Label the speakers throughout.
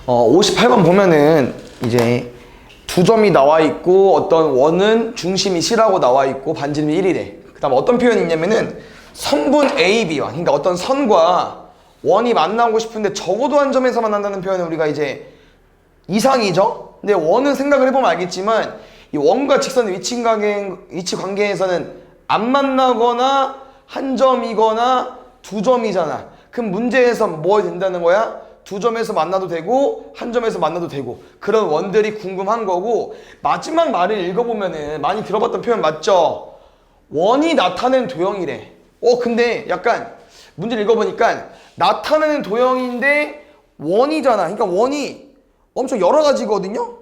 Speaker 1: 58번 보면은 이제 두 점이 나와 있고 어떤 원은 중심이 C라고 나와 있고 반지름이 1이래. 그 다음 어떤 표현이 있냐면은 선분 AB와 그러니까 어떤 선과 원이 만나고 싶은데 적어도 한 점에서 만난다는 표현은 우리가 이제 이상이죠. 근데 원은 생각을 해보면 알겠지만 이 원과 직선의 위치 관계에서는 안 만나거나 한 점이거나 두 점이잖아. 그럼 문제에서 뭐 된다는 거야? 두 점에서 만나도 되고 한 점에서 만나도 되고 그런 원들이 궁금한 거고 마지막 말을 읽어보면은 많이 들어봤던 표현 맞죠? 원이 나타낸 도형이래. 근데 약간 문제를 읽어보니까 나타내는 도형인데 원이잖아. 그러니까 원이 엄청 여러 가지거든요.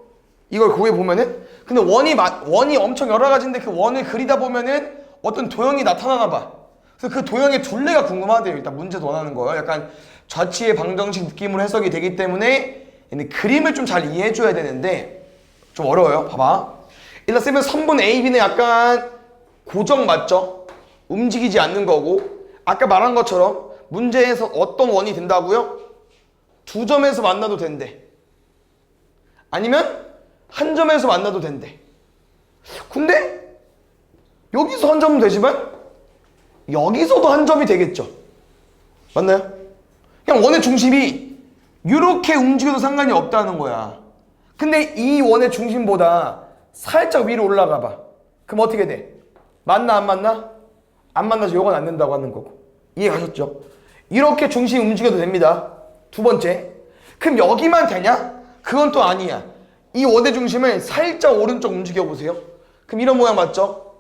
Speaker 1: 이걸 그거에 보면은 근데 원이 엄청 여러 가지인데 그 원을 그리다 보면은 어떤 도형이 나타나나 봐. 그래서 그 도형의 둘레가 궁금하대요. 일단 문제도 원하는 거예요. 약간 좌치의 방정식 느낌으로 해석이 되기 때문에 그림을 좀 잘 이해해 줘야 되는데 좀 어려워요. 봐봐. 일단 쓰면 선분 AB는 약간 고정 맞죠? 움직이지 않는 거고 아까 말한 것처럼 문제에서 어떤 원이 된다고요? 두 점에서 만나도 된대. 아니면 한 점에서 만나도 된대. 근데 여기서 한 점은 되지만 여기서도 한 점이 되겠죠. 맞나요? 그냥 원의 중심이 이렇게 움직여도 상관이 없다는 거야. 근데 이 원의 중심보다 살짝 위로 올라가 봐. 그럼 어떻게 돼? 맞나 안 맞나? 안 만나서 요건 안 된다고 하는 거고. 이해가셨죠? 이렇게 중심이 움직여도 됩니다. 두 번째. 그럼 여기만 되냐? 그건 또 아니야. 이 원의 중심을 살짝 오른쪽 움직여 보세요. 그럼 이런 모양 맞죠?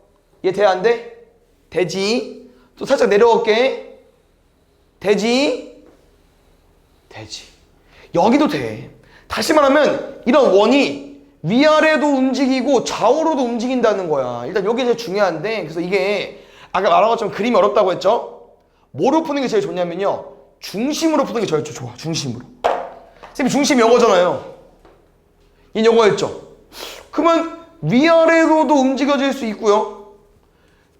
Speaker 1: 얘 돼? 안 돼? 되지. 또 살짝 내려올게. 되지. 되지. 여기도 돼. 다시 말하면 이런 원이 위아래도 움직이고 좌우로도 움직인다는 거야. 일단 여기 제일 중요한데 그래서 이게 아까 말한 것처럼 그림이 어렵다고 했죠? 뭐로 푸는 게 제일 좋냐면요. 중심으로 푸는 게 제일 좋아. 중심으로. 선생님 중심이 요거잖아요. 이 요거였죠? 그러면 위아래로도 움직여질 수 있고요.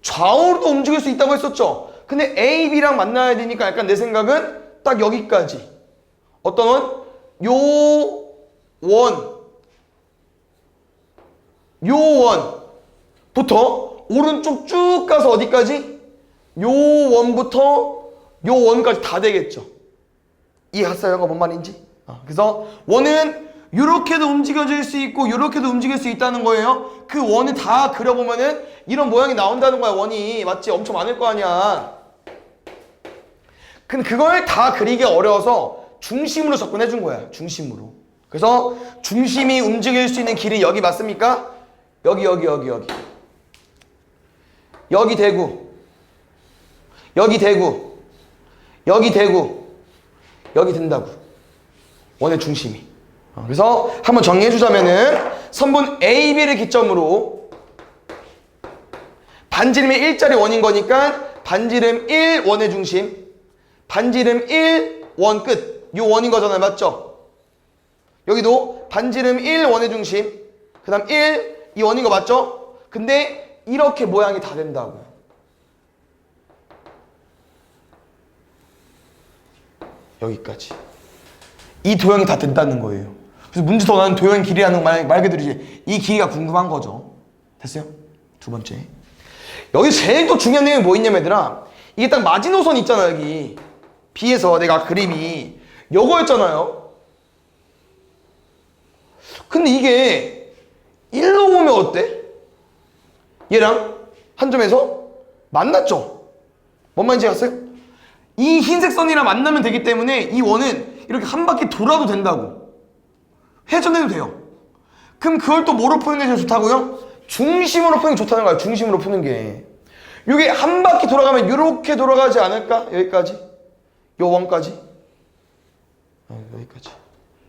Speaker 1: 좌우로도 움직일 수 있다고 했었죠? 근데 A, B랑 만나야 되니까 약간 내 생각은 딱 여기까지. 어떤 원? 요 원부터 오른쪽 쭉 가서 어디까지? 요 원부터 요 원까지 다 되겠죠. 이해했어요? 뭔 말인지? 그래서 원은 요렇게도 움직여질 수 있고 요렇게도 움직일 수 있다는 거예요. 그 원을 다 그려보면은 이런 모양이 나온다는 거야. 원이 맞지? 엄청 많을 거 아니야. 근데 그걸 다 그리기 어려워서 중심으로 접근해 준 거야. 중심으로. 그래서 중심이 움직일 수 있는 길이 여기 맞습니까? 여기 대구, 여기 대구, 여기 대구, 여기 된다고. 원의 중심이. 그래서 한번 정리해 주자면은 선분 AB를 기점으로 반지름이 1짜리 원인 거니까 반지름 1 원의 중심, 반지름 1 원 끝. 요 원인 거잖아요. 맞죠? 여기도 반지름 1 원의 중심, 그 다음 1 이 원인 거 맞죠? 근데 이렇게 모양이 다 된다고. 여기까지. 이 도형이 다 된다는 거예요. 그래서 문제 더 나는 도형 길이라는 말 그대로 이제 이 길이가 궁금한 거죠. 됐어요? 두 번째. 여기 제일 또 중요한 내용이 뭐 있냐면 얘들아, 이게 딱 마지노선 있잖아. 여기 B에서 내가 그림이 요거였잖아요. 근데 이게 1로 오면 어때? 얘랑 한 점에서 만났죠? 뭔 말인지 아세요? 이 흰색 선이랑 만나면 되기 때문에 이 원은 이렇게 한 바퀴 돌아도 된다고. 회전해도 돼요. 그럼 그걸 또 뭐로 푸는 게 제일 좋다고요? 중심으로 푸는 게 좋다는 거예요. 중심으로 푸는 게. 이게 한 바퀴 돌아가면 이렇게 돌아가지 않을까? 여기까지. 요 원까지. 여기까지.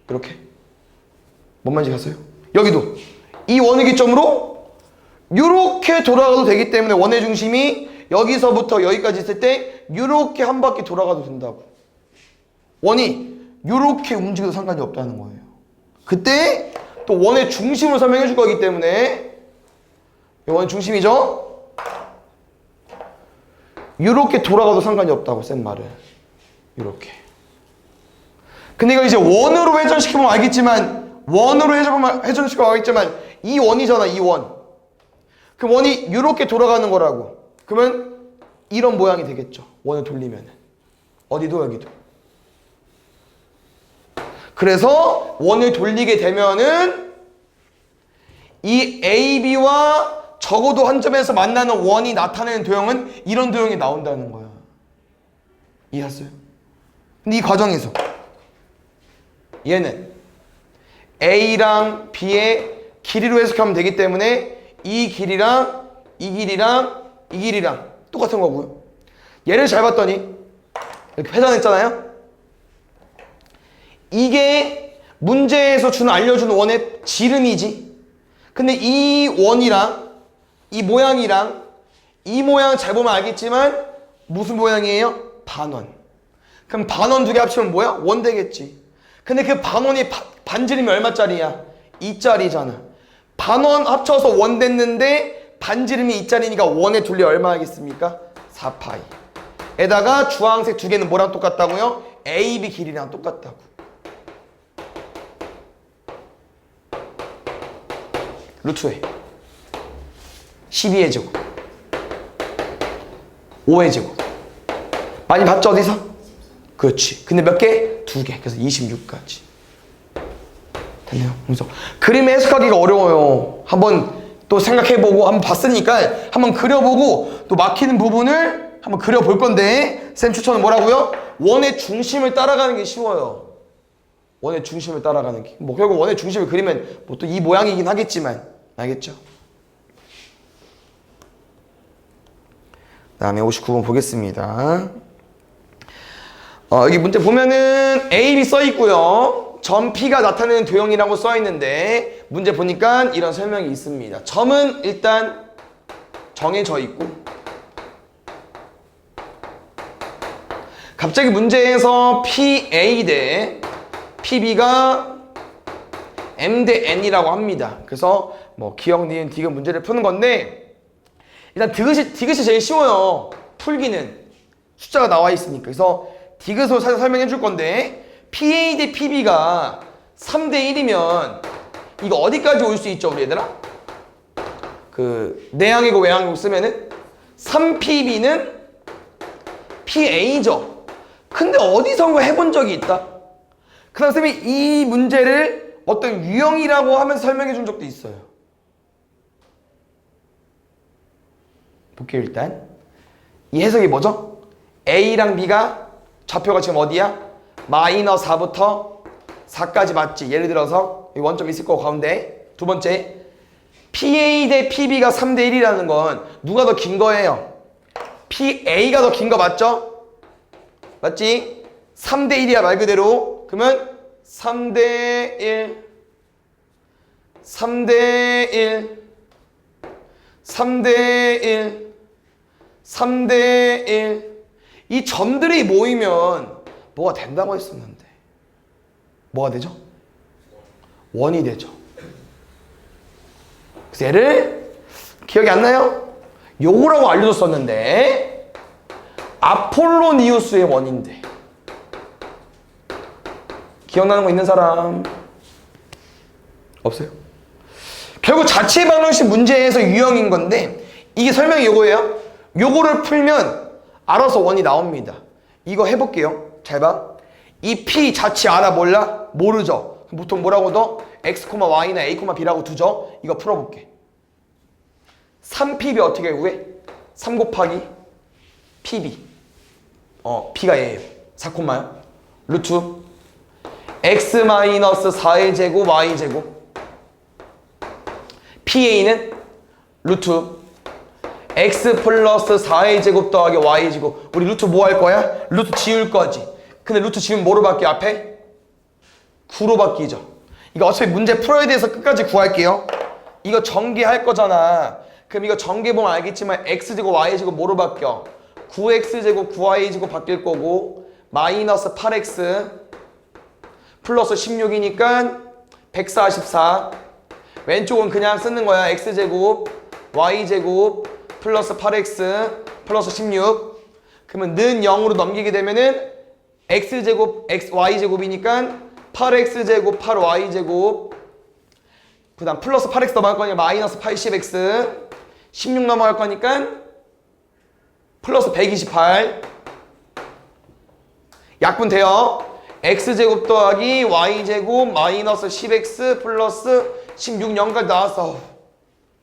Speaker 1: 이렇게. 뭔 말인지 아세요? 여기도 이 원의 기점으로 이렇게 돌아가도 되기 때문에 원의 중심이 여기서부터 여기까지 있을 때 이렇게 한 바퀴 돌아가도 된다고. 원이 이렇게 움직여도 상관이 없다는 거예요. 그때 또 원의 중심을 설명해 줄 거기 때문에 이 원의 중심이죠? 이렇게 돌아가도 상관이 없다고 쌤 말을. 이렇게. 근데 이거 이제 원으로 회전시켜보면 알겠지만 회전시켜보면 알겠지만 이 원이잖아, 이 원. 그럼 원이 이렇게 돌아가는 거라고. 그러면 이런 모양이 되겠죠. 원을 돌리면. 어디도 여기도. 그래서 원을 돌리게 되면은 이 AB와 적어도 한 점에서 만나는 원이 나타내는 도형은 이런 도형이 나온다는 거야. 이해했어요? 근데 이 과정에서 얘는 A랑 B의 길이로 해석하면 되기 때문에 이 길이랑 이 길이랑 이 길이랑 똑같은 거고요. 얘를 잘 봤더니 이렇게 회전했잖아요. 이게 문제에서 알려주는 원의 지름이지. 근데 이 원이랑 이 모양이랑 이 모양 잘 보면 알겠지만 무슨 모양이에요? 반원. 그럼 반원 두 개 합치면 뭐야? 원 되겠지. 근데 그 반원이 반지름이 얼마짜리야? 2짜리잖아. 반원 합쳐서 원 됐는데 반지름이 2짜리니까 원의 둘리 얼마 하겠습니까? 4파이. 에다가 주황색 두 개는 뭐랑 똑같다고요? AB 길이랑 똑같다고. 루트에 12의 제곱 5의 제곱 많이 봤죠 어디서? 그렇지. 근데 몇 개? 2개. 그래서 26까지 됐네요. 그래서 그림 해석하기가 어려워요. 한번 또 생각해보고 한번 봤으니까 한번 그려보고 또 막히는 부분을 한번 그려볼 건데 쌤 추천은 뭐라고요? 원의 중심을 따라가는 게 쉬워요. 원의 중심을 따라가는 게. 뭐 결국 원의 중심을 그리면 뭐 또 이 모양이긴 하겠지만 알겠죠? 그 다음에 59번 보겠습니다. 여기 문제 보면은 A, B 써 있고요. 점 P가 나타내는 도형이라고 써 있는데 문제 보니까 이런 설명이 있습니다. 점은 일단 정해져 있고 갑자기 문제에서 PA 대 PB가 M 대 N이라고 합니다. 그래서 뭐 기억, 니은, 디귿 문제를 푸는 건데 일단 디귿이 제일 쉬워요. 풀기는 숫자가 나와 있으니까. 그래서 디귿으로 살짝 설명해 줄 건데 PA 대 PB가 3대 1이면 이거 어디까지 올 수 있죠 우리 얘들아? 그 내항이고 외항이고 쓰면은 3PB는 PA죠. 근데 어디선가 해본 적이 있다. 그 다음 쌤이 이 문제를 어떤 유형이라고 하면서 설명해 준 적도 있어요. 볼게요 일단. 이 해석이 뭐죠? A랑 B가 좌표가 지금 어디야? 마이너스 4부터 4까지 맞지? 예를 들어서 이 원점 있을 거고 가운데. 두 번째, PA 대 PB가 3대 1이라는 건 누가 더 긴 거예요? PA가 더 긴 거 맞죠? 맞지? 3대 1이야 말 그대로. 그러면 3대 1 3대 1 3대 1 3대 1 이 점들이 모이면 뭐가 된다고 했었는데 뭐가 되죠? 원이 되죠. 그래서 얘를 기억이 안 나요? 요거라고 알려줬었는데 아폴로니우스의 원인데 기억나는 거 있는 사람? 없어요? 결국 자체 방정식 문제에서 유형인 건데 이게 설명이 요거예요. 요거를 풀면 알아서 원이 나옵니다. 이거 해볼게요. 잘 봐. 이 P 자체 알아 몰라? 모르죠. 보통 뭐라고 둬? X, Y나 A, B라고 두죠. 이거 풀어볼게. 3PB 어떻게 구해? 3 곱하기 PB. B가 얘예요. 4콤마요. 루트 X 4의 제곱 Y 제곱. PA는 루트 X 플러스 4의 제곱 더하기 Y 제곱. 우리 루트 뭐 할 거야? 루트 지울 거지. 근데 루트 지우면 뭐로 바뀌어 앞에? 9로 바뀌죠. 이거 어차피 문제 풀어야 돼서 끝까지 구할게요. 이거 전개할 거잖아. 그럼 이거 전개 보면 알겠지만 X제곱 Y제곱 뭐로 바뀌어? 9X제곱 9Y제곱 바뀔 거고 마이너스 8X 플러스 16이니까 144. 왼쪽은 그냥 쓰는 거야. X제곱 Y제곱 플러스 8X 플러스 16. 그러면 는 0으로 넘기게 되면은 x제곱 xy제곱이니까 8x제곱 8y제곱 그 다음 플러스 8x 넘어갈 거니까 마이너스 80x 16 넘어갈 거니까 플러스 128 약분 돼요. x제곱 더하기 y제곱 마이너스 10x 플러스 16 0까지 나왔어.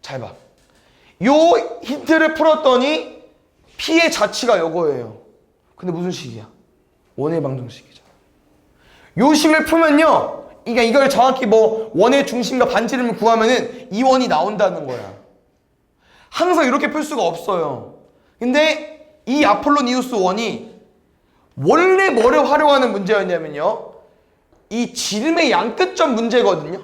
Speaker 1: 잘 봐. 요 힌트를 풀었더니 p의 자취가 요거예요. 근데 무슨 식이야? 원의 방정식이죠. 요 식을 풀면요, 그러니까 이걸 정확히 뭐 원의 중심과 반지름을 구하면은 이 원이 나온다는 거야. 항상 이렇게 풀 수가 없어요. 근데 이 아폴로니우스 원이 원래 뭐를 활용하는 문제였냐면요, 이 지름의 양끝점 문제거든요.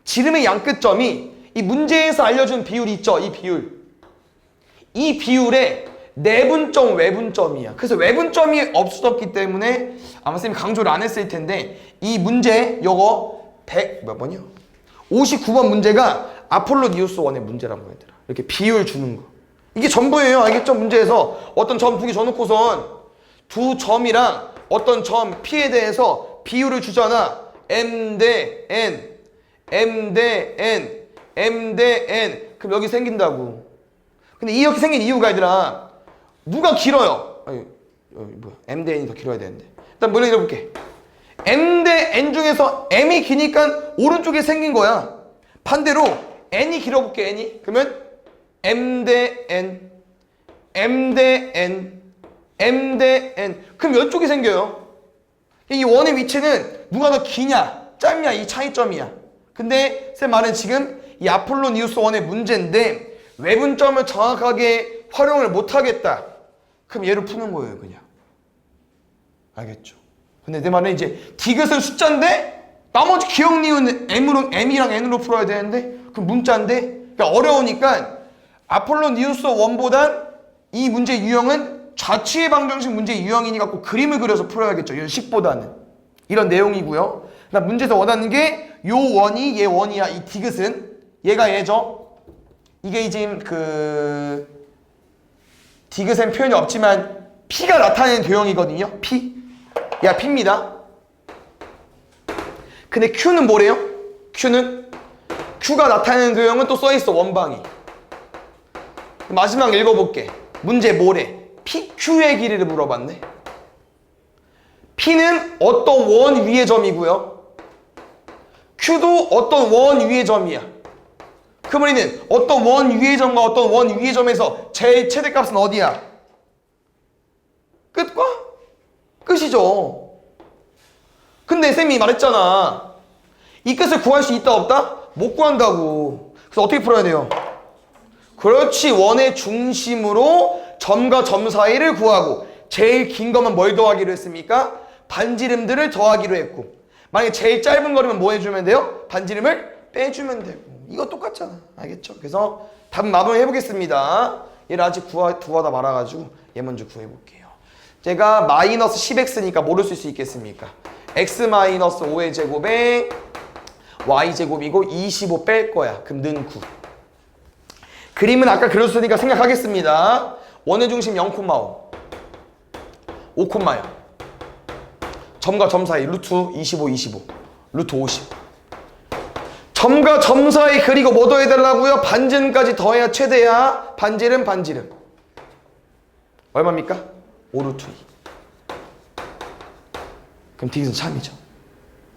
Speaker 1: 지름의 양끝점이 이 문제에서 알려준 비율이 있죠. 이 비율. 이 비율에 내분점, 외분점이야. 그래서 외분점이 없었기 때문에 아마 쌤이 강조를 안 했을 텐데 이 문제 요거 100 몇 번이요? 59번 문제가 아폴로니우스 원의 문제라고 얘들아. 이렇게 비율 주는 거. 이게 전부예요. 알겠죠? 문제에서 어떤 점 두 개 줘놓고선 두 점이랑 어떤 점 P에 대해서 비율을 주잖아. M 대 N, M 대 N, M 대 N. 그럼 여기 생긴다고. 근데 이렇게 생긴 이유가 얘들아, 누가 길어요? 아니, 뭐야? M 대 N이 더 길어야 되는데. 일단 뭐 읽어볼게. M 대 N 중에서 M이 기니까 오른쪽에 생긴 거야. 반대로 N이 길어볼게. N이. 그러면 M 대 N, M 대 N, M 대 N. 그럼 몇 쪽이 생겨요? 이 원의 위치는 누가 더 기냐 짧냐 이 차이점이야. 근데 쌤 말은 지금 이 아폴로니우스 원의 문제인데 외분점을 정확하게 활용을 못하겠다. 그럼 얘를 푸는 거예요 그냥. 알겠죠? 근데 내 말은 이제 디귿은 숫자인데 나머지 기억 니은 M이랑 N으로 풀어야 되는데 그럼 문자인데 그러니까 어려우니까 아폴로니우스 원보단 이 문제 유형은 좌취의 방정식 문제 유형이니까 꼭 그림을 그려서 풀어야겠죠. 이런 식보다는. 이런 내용이고요. 그다음 문제에서 원하는 게 요 원이 얘 원이야. 이 디귿은 얘가 얘죠. 이게 이제 그 디귿엔 표현이 없지만 P가 나타내는 도형이거든요. P. 얘가 P입니다. 근데 Q는 뭐래요? Q가 나타내는 도형은 또 써있어. 원방이. 마지막 읽어볼게. 문제 뭐래? PQ의 길이를 물어봤네. P는 어떤 원 위의 점이고요. Q도 어떤 원 위의 점이야. 그 말이는 어떤 원 위의 점과 어떤 원 위의 점에서 제일 최대값은 어디야? 끝과? 끝이죠. 근데 쌤이 말했잖아. 이 끝을 구할 수 있다 없다? 못 구한다고. 그래서 어떻게 풀어야 돼요? 그렇지. 원의 중심으로 점과 점 사이를 구하고 제일 긴 것만 뭘 더하기로 했습니까? 반지름들을 더하기로 했고 만약에 제일 짧은 거리면 뭐 해주면 돼요? 반지름을 빼주면 되고. 이거 똑같잖아. 알겠죠? 그래서 답은 마무리 해보겠습니다. 얘를 아직 구하다 말아가지고 얘 먼저 구해볼게요. 제가 마이너스 10x니까 뭐를 쓸 수 있겠습니까? x 마이너스 5의 제곱에 y 제곱이고 25 뺄 거야. 그럼 는 9. 그림은 아까 그렸으니까 생각하겠습니다. 원의 중심 0,5 5,0 점과 점 사이 루트 25 루트 50 점과 점 사이 그리고 뭐 더해달라고요? 반지름까지 더해야 최대야. 반지름 얼마입니까? 5 루트 2. 그럼 디귿은 참이죠.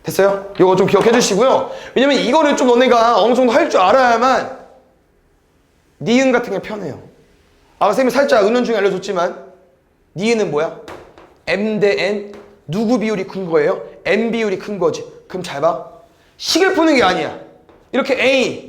Speaker 1: 됐어요? 이거 좀 기억해 주시고요. 왜냐면 이거를 좀 너네가 어느 정도 할 줄 알아야만 니은 같은 게 편해요. 아까 쌤이 살짝 은연중에 알려줬지만 니은은 뭐야? M 대 N 누구 비율이 큰 거예요? M 비율이 큰 거지. 그럼 잘 봐. 식을 푸는 게 아니야. 이렇게 A,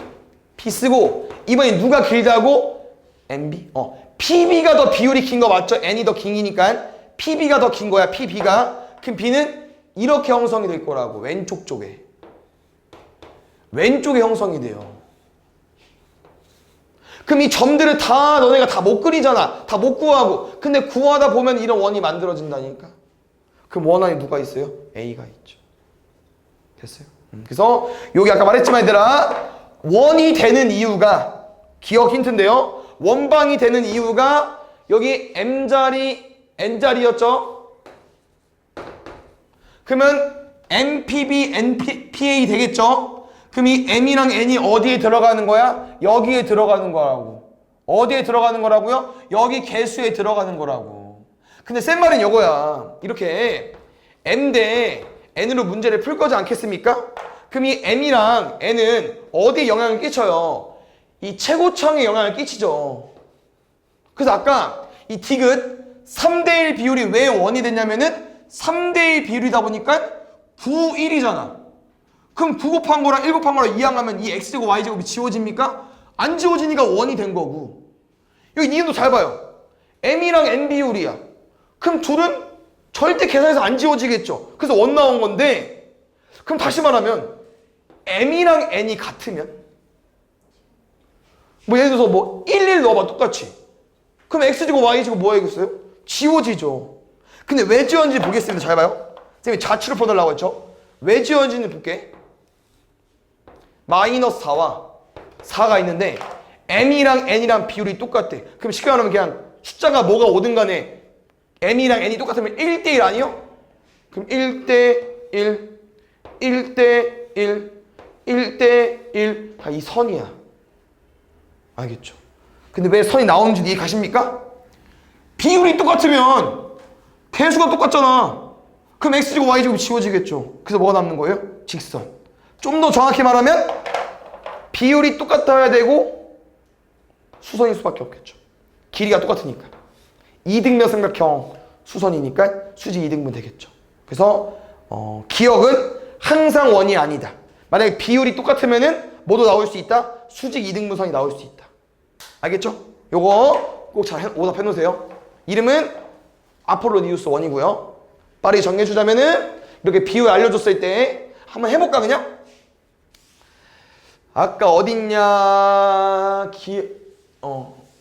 Speaker 1: B 쓰고 이번에 누가 길다고? MB? PB가 더 비율이 긴 거 맞죠? N이 더 긴이니까 PB가 더 긴 거야. PB가. 그럼 B는 이렇게 형성이 될 거라고. 왼쪽 쪽에. 왼쪽에 형성이 돼요. 그럼 이 점들을 다 너네가 다 못 그리잖아. 다 못 구하고. 근데 구하다 보면 이런 원이 만들어진다니까. 그럼 원 안에 누가 있어요? A가 있죠. 됐어요? 그래서 여기 아까 말했지만 얘들아 원이 되는 이유가 기억 힌트인데요. 원방이 되는 이유가 여기 M자리 N자리였죠. 그러면 MPB, NPA 되겠죠? 그럼 이 M이랑 N이 어디에 들어가는 거야? 여기에 들어가는 거라고. 어디에 들어가는 거라고요? 여기 개수에 들어가는 거라고. 근데 센 말은 이거야. 이렇게 M 대 N으로 문제를 풀 거지 않겠습니까? 그럼 이 M이랑 N은 어디에 영향을 끼쳐요? 이 최고청에 영향을 끼치죠. 그래서 아까 이 디귿 3대1 비율이 왜 1이 됐냐면은 3대1 비율이다 보니까 9, 1이잖아. 그럼 9 곱한 거랑 1 곱한 거랑 이항하면 이 x제곱 y제곱이 지워집니까? 안 지워지니까 1이 된 거고. 여기 니은도 잘 봐요. m이랑 n 비율이야. 그럼 둘은 절대 계산해서 안 지워지겠죠. 그래서 1 나온 건데, 그럼 다시 말하면 m이랑 n이 같으면 뭐 예를 들어서 뭐 1 넣어봐 똑같이. 그럼 x제곱 y제곱 뭐 해야겠어요? 지워지죠. 근데 왜 지웠는지 보겠습니다. 잘 봐요. 선생님이 자취로 풀어달라고 했죠. 왜 지웠는지 볼게. 마이너스 4와 4가 있는데 m이랑 n이랑 비율이 똑같대. 그럼 쉽게 말하면 그냥 숫자가 뭐가 오든 간에 m이랑 n이 똑같으면 1대1 아니요? 그럼 1대1, 1대1, 1대1 다 이 선이야. 알겠죠? 근데 왜 선이 나오는지 이해 가십니까? 비율이 똑같으면 개수가 똑같잖아. 그럼 x제곱 y제곱이 지워지겠죠. 그래서 뭐가 남는 거예요? 직선. 좀 더 정확히 말하면 비율이 똑같아야 되고 수선일 수밖에 없겠죠. 길이가 똑같으니까. 이등변 삼각형 수선이니까 수직 이등분 되겠죠. 그래서 기억은 항상 원이 아니다. 만약에 비율이 똑같으면은 뭐도 나올 수 있다? 수직 이등분선이 나올 수 있다. 알겠죠? 요거 꼭 잘 오답해 놓으세요. 이름은 아폴로니우스 1이고요. 빠르게 정리해 주자면은 이렇게 비율 알려줬을 때 한번 해볼까 그냥? 아까 어딨냐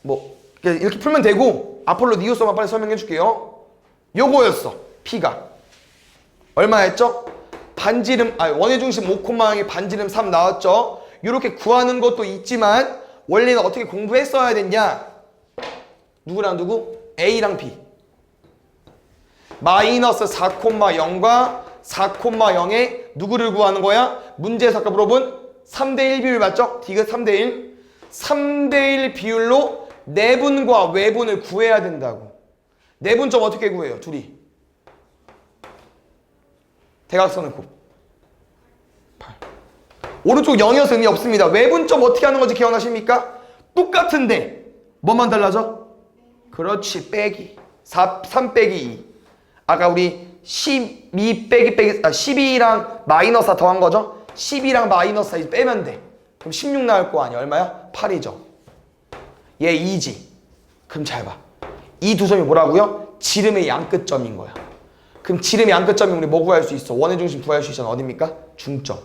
Speaker 1: 뭐 이렇게 풀면 되고 아폴로니우스만 빨리 설명해 줄게요. 요거였어. P가 얼마였죠? 반지름 원의 중심 5,0의 반지름 3 나왔죠. 이렇게 구하는 것도 있지만 원래는 어떻게 공부했어야 됐냐? 누구랑 누구? A랑 B. 마이너스 4,0과 4,0에 누구를 구하는 거야? 문제에서 아까 물어본 3대1 비율 맞죠? 디귿 3대1. 3대1 비율로 내분과 외분을 구해야 된다고. 내분점 어떻게 구해요? 둘이. 대각선을 곱. 8. 오른쪽 0이어서 의미 없습니다. 외분점 어떻게 하는 건지 기억나십니까? 똑같은데 뭐만 달라져? 그렇지. 빼기. 3 빼기 2. 아까 우리 12 빼기 12랑 마이너스 4 더한 거죠? 12랑 마이너스 4 빼면 돼. 그럼 16 나올 거 아니야? 얼마야? 8이죠. 얘 2지. 그럼 잘 봐. 이 두 점이 뭐라고요? 지름의 양끝점인 거야. 그럼 지름의 양끝점이 우리 뭐 구할 수 있어? 원의 중심 구할 수 있잖아. 어딥니까? 중점.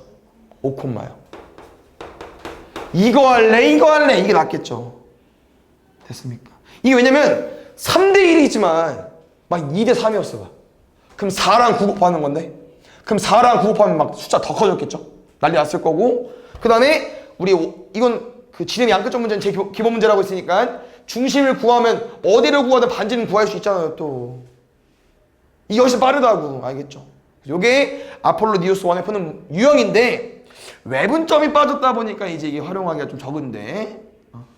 Speaker 1: 5,요. 이거 할래? 이거 할래? 이게 낫겠죠. 됐습니까? 이게 왜냐면 3대1이지만 막 2대3이었어. 그럼 4랑 9 곱하는 건데? 그럼 4랑 9 곱하면 막 숫자 더 커졌겠죠? 난리 났을 거고. 그 다음에 우리 이건 그 지름 양끝점 문제는 제 기본 문제라고 했으니까 중심을 구하면 어디를 구하든 반지름 구할 수 있잖아요. 또 이게 훨씬 빠르다고. 알겠죠? 요게 아폴로니우스 1에 푸는 유형인데 외분점이 빠졌다 보니까 이제 이게 활용하기가 좀 적은데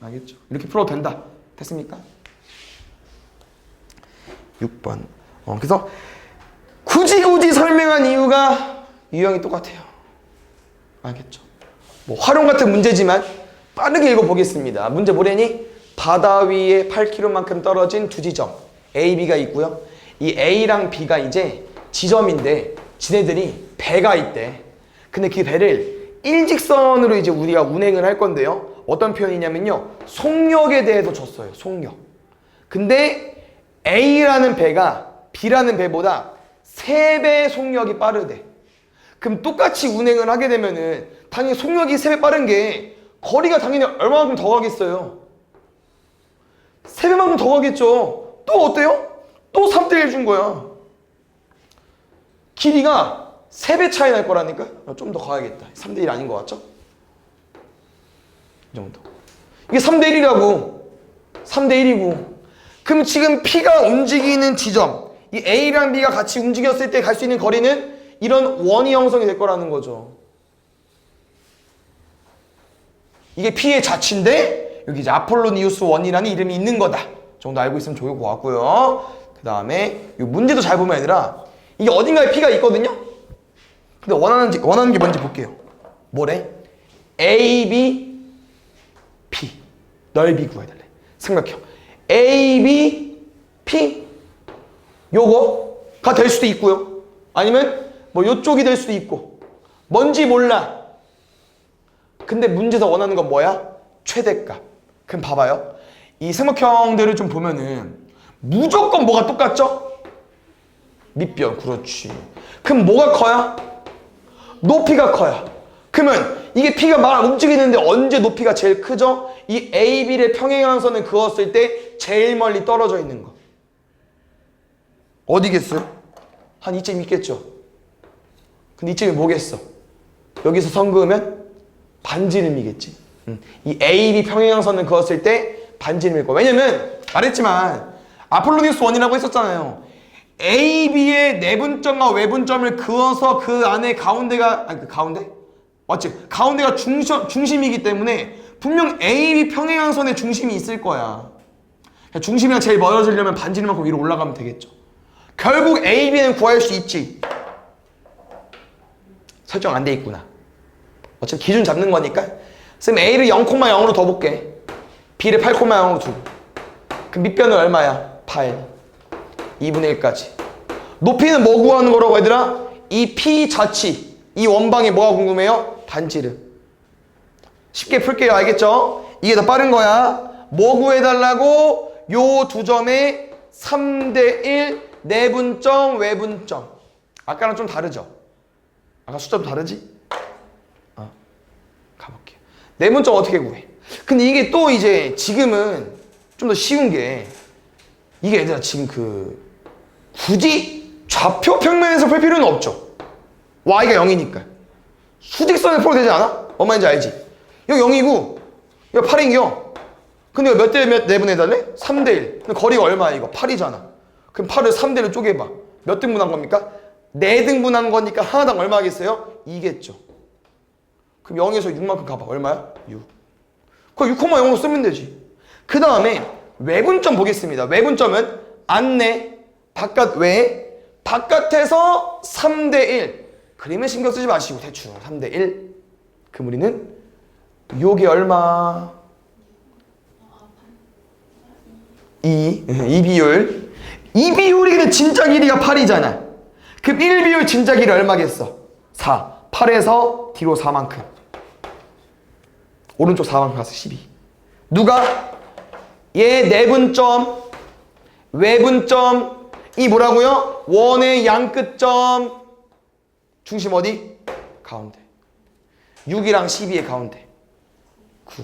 Speaker 1: 알겠죠? 이렇게 풀어도 된다. 됐습니까? 6번. 그래서 굳이 설명한 이유가 유형이 똑같아요. 알겠죠? 뭐 활용 같은 문제지만 빠르게 읽어보겠습니다. 문제 뭐래니? 바다 위에 8km만큼 떨어진 두 지점 A, B가 있고요. 이 A랑 B가 이제 지점인데 지네들이 배가 있대. 근데 그 배를 일직선으로 이제 우리가 운행을 할 건데요. 어떤 표현이냐면요. 속력에 대해서 줬어요. 속력. 근데 A라는 배가 B라는 배보다 3배 속력이 빠르대. 그럼 똑같이 운행을 하게 되면은 당연히 속력이 3배 빠른 게 거리가 당연히 얼마만큼 더 가겠어요? 3배만큼 더 가겠죠. 또 어때요? 또 3대1 준 거야. 길이가 3배 차이 날 거라니까? 좀 더 가야겠다. 3대1 아닌 것 같죠? 이 정도. 이게 3대1이라고. 3대1이고. 그럼 지금 P가 움직이는 지점, 이 A랑 B가 같이 움직였을 때 갈 수 있는 거리는 이런 원이 형성이 될 거라는 거죠. 이게 P의 자취인데 여기 이제 아폴로니우스 원이라는 이름이 있는 거다 정도 알고 있으면 좋을 것 같고요. 그 다음에 이 문제도 잘 보면 얘들아 이게 어딘가에 P가 있거든요. 근데 원하는 게 뭔지 볼게요. 뭐래? A, B, P 넓이 구해달래. 삼각형 A, B, P 요거가 될 수도 있고요. 아니면 뭐 요쪽이 될 수도 있고 뭔지 몰라. 근데 문제에서 원하는 건 뭐야? 최대값. 그럼 봐봐요. 이 삼각형들을 좀 보면은 무조건 뭐가 똑같죠? 밑변. 그렇지. 그럼 뭐가 커야? 높이가 커야. 그러면 이게 P가 막 움직이는데 언제 높이가 제일 크죠? 이 A, B를 평행항선을 그었을 때 제일 멀리 떨어져 있는 거. 어디겠어요? 한 이쯤 있겠죠? 근데 이쯤이 뭐겠어? 여기서 선 그으면 반지름이겠지. 이 A, B 평행항선을 그었을 때 반지름일 거야. 왜냐면 말했지만 아폴로니우스 원이라고 했었잖아요. A, B의 내분점과 외분점을 그어서 그 안에 가운데가 아니 그 가운데? 맞지? 가운데가 중심이기 때문에 분명 A, B 평행항선에 중심이 있을 거야. 중심이랑 제일 멀어지려면 반지름만큼 위로 올라가면 되겠죠. 결국 A, B는 구할 수 있지. 설정 안 돼 있구나. 어차피 기준 잡는 거니까. 쌤 A를 0,0으로 더 볼게. B를 8,0으로 두고. 그럼 밑변은 얼마야? 8. 2분의 1까지. 높이는 뭐 구하는 거라고 얘들아? 이 P 자치. 이 원방에 뭐가 궁금해요? 반지름. 쉽게 풀게요. 알겠죠? 이게 더 빠른 거야. 뭐 구해달라고? 요 두 점에 3대1 내분점, 외분점. 아까랑 좀 다르죠? 아까 숫자 좀 다르지? 가볼게요. 내분점 어떻게 구해? 근데 이게 또 이제 지금은 좀 더 쉬운 게 이게 얘들아 지금 굳이 좌표 평면에서 풀 필요는 없죠. y가 0이니까. 수직선에 풀어도 되지 않아? 얼마인지 알지? 이거 0이고 이거 8인겨. 근데 이거 몇 대 몇 내분해달래? 3대1. 근데 거리가 얼마야 이거? 8이잖아. 그럼 8을 3대로 쪼개봐. 몇 등분한 겁니까? 4등분한 거니까 하나당 얼마겠어요? 2겠죠. 그럼 0에서 6만큼 가봐. 얼마야? 6. 그거 6,0으로 쓰면 되지. 그 다음에 외분점 보겠습니다. 외분점은 안내, 바깥, 외, 바깥에서 3대1. 그림에 신경 쓰지 마시고 대충 3대1. 그럼 우리는 요게 얼마? 2. 이 비율. 이 비율이 근데 진짜 길이가 8이잖아. 그럼 1비율 진짜 길이 얼마겠어? 4. 8에서 뒤로 4만큼. 오른쪽 4만큼 가서 12. 누가? 얘 내분점, 외분점, 이 뭐라고요? 원의 양끝점, 중심 어디? 가운데. 6이랑 12의 가운데. 9.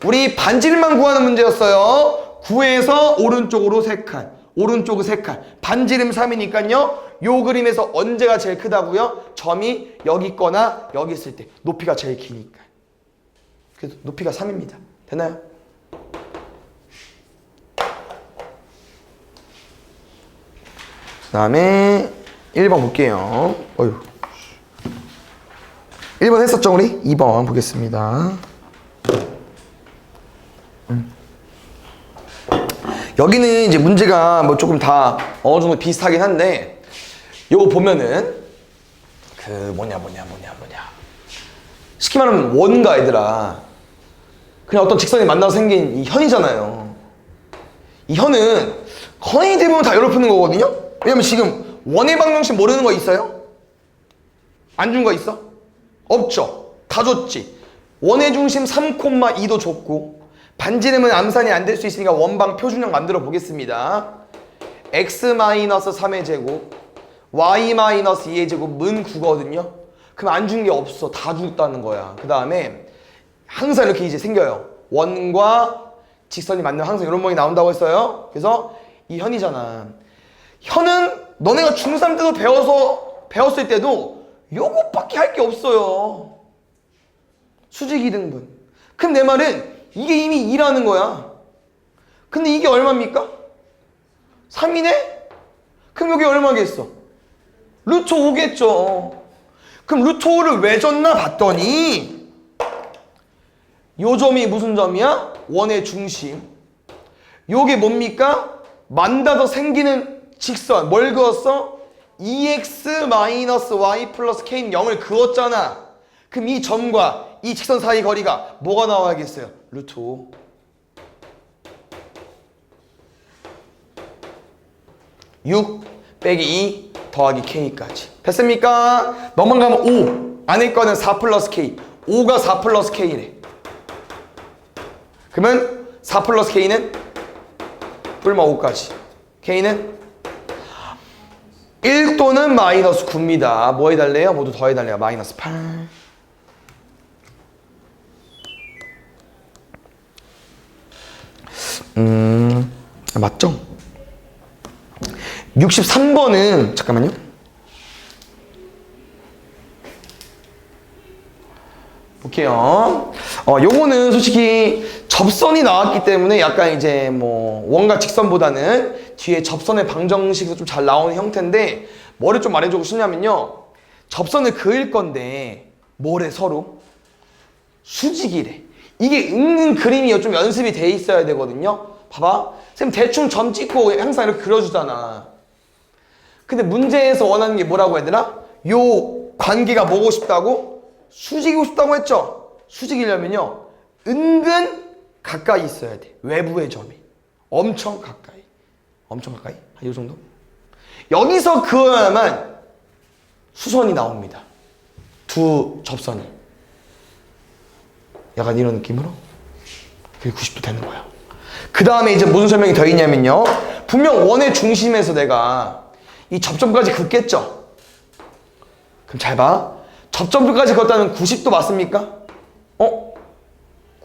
Speaker 1: 우리 반지름만 구하는 문제였어요. 9에서 오른쪽으로 3칸, 오른쪽으로 3칸. 반지름 3이니까요. 요 그림에서 언제가 제일 크다고요? 점이 여기 있거나 여기 있을 때. 높이가 제일 기니까. 그래서 높이가 3입니다. 되나요? 그 다음에 1번 볼게요. 어휴. 1번 했었죠 우리? 2번 보겠습니다. 여기는 이제 문제가 뭐 조금 다 어느 정도 비슷하긴 한데 요거 보면은 뭐냐 쉽게 말하면 원가 얘들아 그냥 어떤 직선이 만나서 생긴 이 현이잖아요. 이 현은 거의 대부분 다 열어 푸는 거거든요. 왜냐면 지금 원의 방정식 모르는 거 있어요? 안 준 거 있어? 없죠. 다 줬지. 원의 중심 3,2도 줬고 반지름은 암산이 안 될 수 있으니까 원방 표준형 만들어 보겠습니다. x-3의 제곱 y-2의 제곱은 9거든요. 그럼 안 준 게 없어. 다 줬다는 거야. 그 다음에 항상 이렇게 이제 생겨요. 원과 직선이 만나면 항상 이런 모양이 나온다고 했어요. 그래서 이 현이잖아. 현은 너네가 중3 때도 배웠을 때도 요것밖에 할 게 없어요. 수직 이등분. 그럼 내 말은 이게 이미 2라는 거야. 근데 이게 얼마입니까? 3이네? 그럼 여기 얼마겠어? 루트 5겠죠. 그럼 루트 5를 왜 줬나 봤더니 요 점이 무슨 점이야? 원의 중심. 요게 뭡니까? 만나서 생기는 직선. 뭘 그었어? 2x-y 플러스 k는 0을 그었잖아. 그럼 이 점과 이 직선 사이 거리가 뭐가 나와야겠어요? 루트 5. (6) 빼기 2 더하기 k까지. 됐습니까? 넘어가면 5. 안에 거는 4 플러스 k. 5가 4 플러스 k래. 그러면 4 플러스 k는 뿔마 5까지. k는 1 또는 마이너스 9입니다. 뭐 해달래요? 모두 더해달래요. 마이너스 8. 맞죠? 63번은 잠깐만요. 볼게요. 요거는 솔직히 접선이 나왔기 때문에 약간 이제 뭐 원과 직선보다는 뒤에 접선의 방정식에서 좀 잘 나오는 형태인데 뭐를 좀 말해주고 싶냐면요. 접선을 그을 건데 뭐래 서로? 수직이래. 이게 은근 그림이 좀 연습이 돼 있어야 되거든요. 봐봐. 쌤 대충 점 찍고 항상 이렇게 그려주잖아. 근데 문제에서 원하는 게 뭐라고 얘들아? 요 관계가 뭐고 싶다고? 수직이고 싶다고 했죠? 수직이려면요. 은근 가까이 있어야 돼. 외부의 점이. 엄청 가까이. 엄청 가까이? 한 요 정도? 여기서 그어야만 수선이 나옵니다. 두 접선이. 약간 이런 느낌으로. 그게 90도 되는 거야. 그 다음에 이제 무슨 설명이 더 있냐면요. 분명 원의 중심에서 내가 이 접점까지 긋겠죠? 그럼 잘 봐. 접점까지 긋었다는 90도 맞습니까?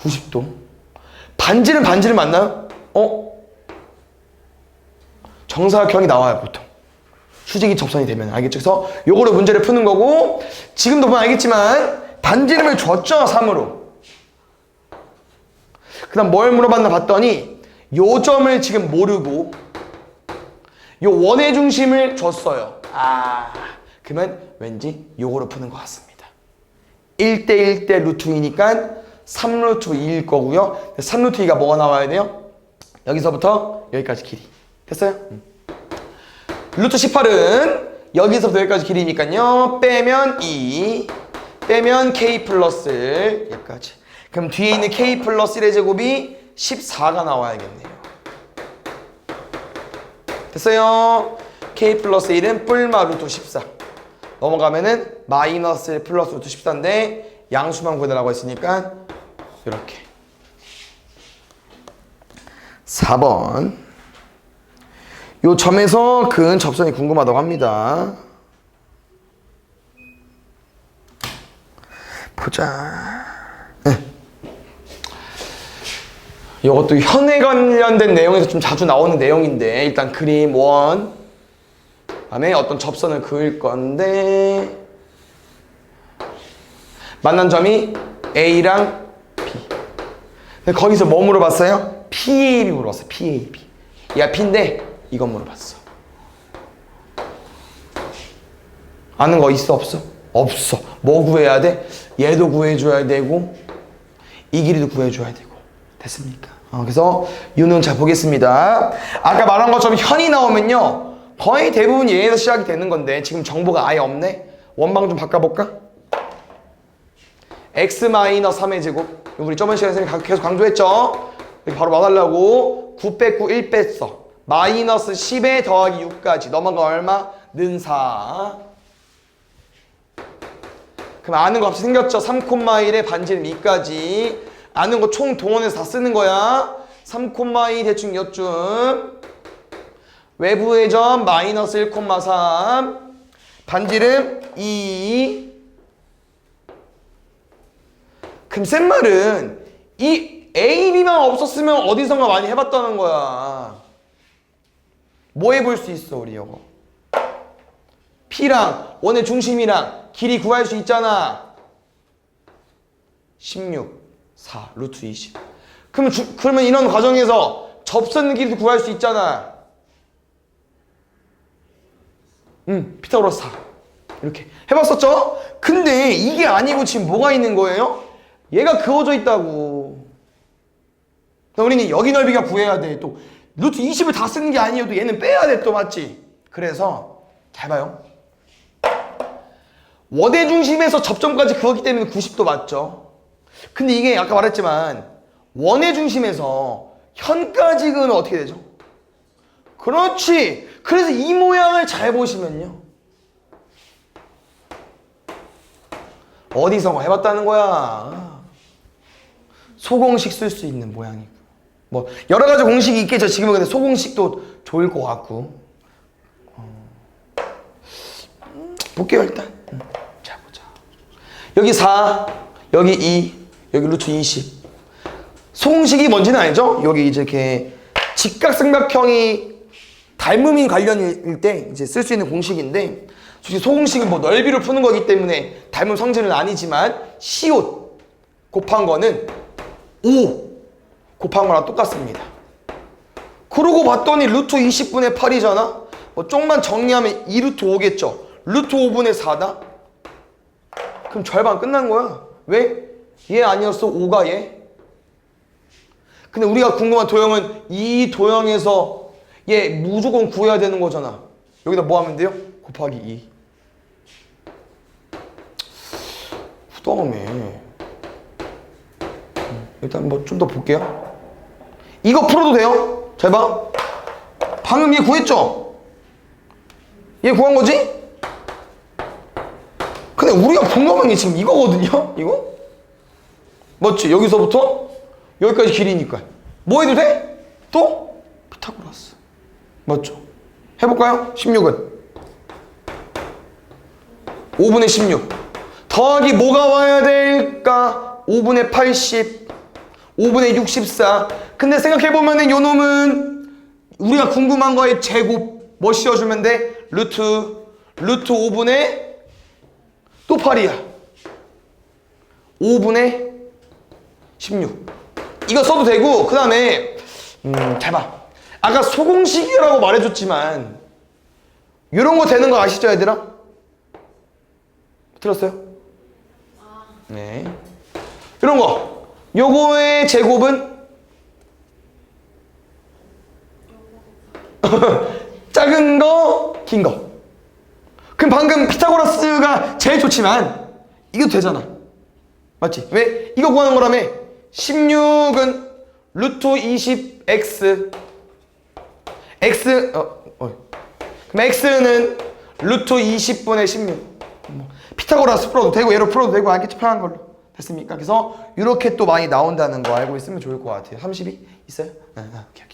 Speaker 1: 90도. 반지름 맞나요? 정사각형이 나와요, 보통. 수직이 접선이 되면. 알겠죠? 그래서 요거로 문제를 푸는 거고, 지금도 보면 알겠지만, 반지름을 줬죠, 3으로. 그 다음 뭘 물어봤나 봤더니, 요 점을 지금 모르고, 요 원의 중심을 줬어요. 그러면 왠지 요거로 푸는 것 같습니다. 1대 1대 루트 2니까 3루트 2일 거고요. 3루트 2가 뭐가 나와야 돼요? 여기서부터 여기까지 길이. 됐어요? 루트 18은 여기서부터 여기까지 길이니까요. 빼면 2, 빼면 k 플러스 여기까지. 그럼 뒤에 있는 k 플러스 1의 제곱이 14가 나와야겠네요. 됐어요? k 플러스 1은 뿔마 루트 14. 넘어가면은 마이너스 1 플러스 루트 14인데 양수만 구해달라고 했으니까 이렇게. 4번. 요 점에서 그은 접선이 궁금하다고 합니다. 보자. 이것도 현에 관련된 내용에서 좀 자주 나오는 내용인데 일단 그림 1 다음에 어떤 접선을 그을 건데 만난 점이 A랑 B. 근데 거기서 뭐 물어봤어요? PAB 물어봤어요. PAB. 얘가 P인데 이건 물어봤어. 아는 거 있어 없어? 없어. 뭐 구해야 돼? 얘도 구해줘야 되고 이 길이도 구해줘야 되고. 됐습니까? 그래서 유는 잘 보겠습니다. 아까 말한 것처럼 현이 나오면요 거의 대부분 얘에서 시작이 되는 건데 지금 정보가 아예 없네. 원방 좀 바꿔볼까? x-3의 제곱. 우리 저번 시간에 계속 강조했죠? 여기 바로 와달라고 9 뺐고 1 뺐어. 마이너스 10에 더하기 6까지 넘어가 얼마? 는 4. 그럼 아는 거 없이 생겼죠? 3,1에 반지름 2까지. 아는 거 총 동원해서 다 쓰는 거야. 3,2 대충 요쯤. 외부의 점 마이너스 1,3. 반지름 2. 그럼 센 말은 이 A, B만 없었으면 어디선가 많이 해봤다는 거야. 뭐 해볼 수 있어 우리 이거? P랑 원의 중심이랑 길이 구할 수 있잖아. 16, 4, 루트 20. 그러면 이런 과정에서 접선 길이도 구할 수 있잖아. 피타고라스 4. 이렇게 해봤었죠? 근데 이게 아니고 지금 뭐가 있는 거예요? 얘가 그어져 있다고. 우리는 여기 넓이가 구해야 돼. 또 루트 20을 다 쓰는 게 아니어도 얘는 빼야 돼 또, 맞지? 그래서 잘 봐요. 원의 중심에서 접점까지 그었기 때문에 90도 맞죠? 근데 이게 아까 말했지만 원의 중심에서 현까지 그으면 어떻게 되죠? 그렇지. 그래서 이 모양을 잘 보시면요, 어디서 해봤다는 거야. 소공식 쓸 수 있는 모양이고, 뭐 여러 가지 공식이 있겠죠. 지금은 근데 소공식도 좋을 것 같고. 볼게요 일단. 자 보자. 여기 4, 여기 2, 여기 루트 20. 소공식이 뭔지는 알죠? 여기 이제 이렇게 직각삼각형이 닮음인 관련일 때 이제 쓸 수 있는 공식인데, 솔직히 소공식은 뭐 넓이를 푸는 거기 때문에 닮음 성질은 아니지만 시옷 곱한 거는 5 곱한 거랑 똑같습니다. 그러고 봤더니 루트 20분의 8이잖아? 뭐 쪽만 정리하면 2루트 5겠죠? 루트 5분의 4다? 그럼 절반 끝난 거야. 왜? 얘 아니었어? 5가 얘? 근데 우리가 궁금한 도형은 이 도형에서 얘 무조건 구해야 되는 거잖아. 여기다 뭐 하면 돼요? 곱하기 2. 그 다음에 일단 뭐 좀 더 볼게요. 이거 풀어도 돼요? 잘 봐. 방금 얘 구했죠? 얘 구한 거지? 근데 우리가 궁금한 게 지금 이거거든요? 이거? 맞지? 여기서부터 여기까지 길이니까 뭐 해도 돼? 또? 피타고라스. 맞죠? 해볼까요? 16은 5분의 16 더하기 뭐가 와야 될까? 5분의 80 5분의 64. 근데 생각해보면은 요 놈은 우리가 궁금한 거에 제곱 뭐 씌워주면 돼? 루트 5분의 또 8이야 5분의 16. 이거 써도 되고, 그 다음에 잘 봐. 아까 소공식이라고 말해줬지만 이런 거 되는 거 아시죠 얘들아? 들었어요? 네. 이런 거 요거의 제곱은 작은 거, 긴 거. 그럼 방금 피타고라스가 제일 좋지만 이거 되잖아. 맞지? 왜? 이거 구하는 거라며. 16은 루트 20x 그럼 x는 루트 20분의 16. 피타고라스 풀어도 되고 얘로 풀어도 되고, 알겠지? 편한 걸로. 됐습니까? 그래서 이렇게 또 많이 나온다는 거 알고 있으면 좋을 것 같아요. 32 있어요? 오케이.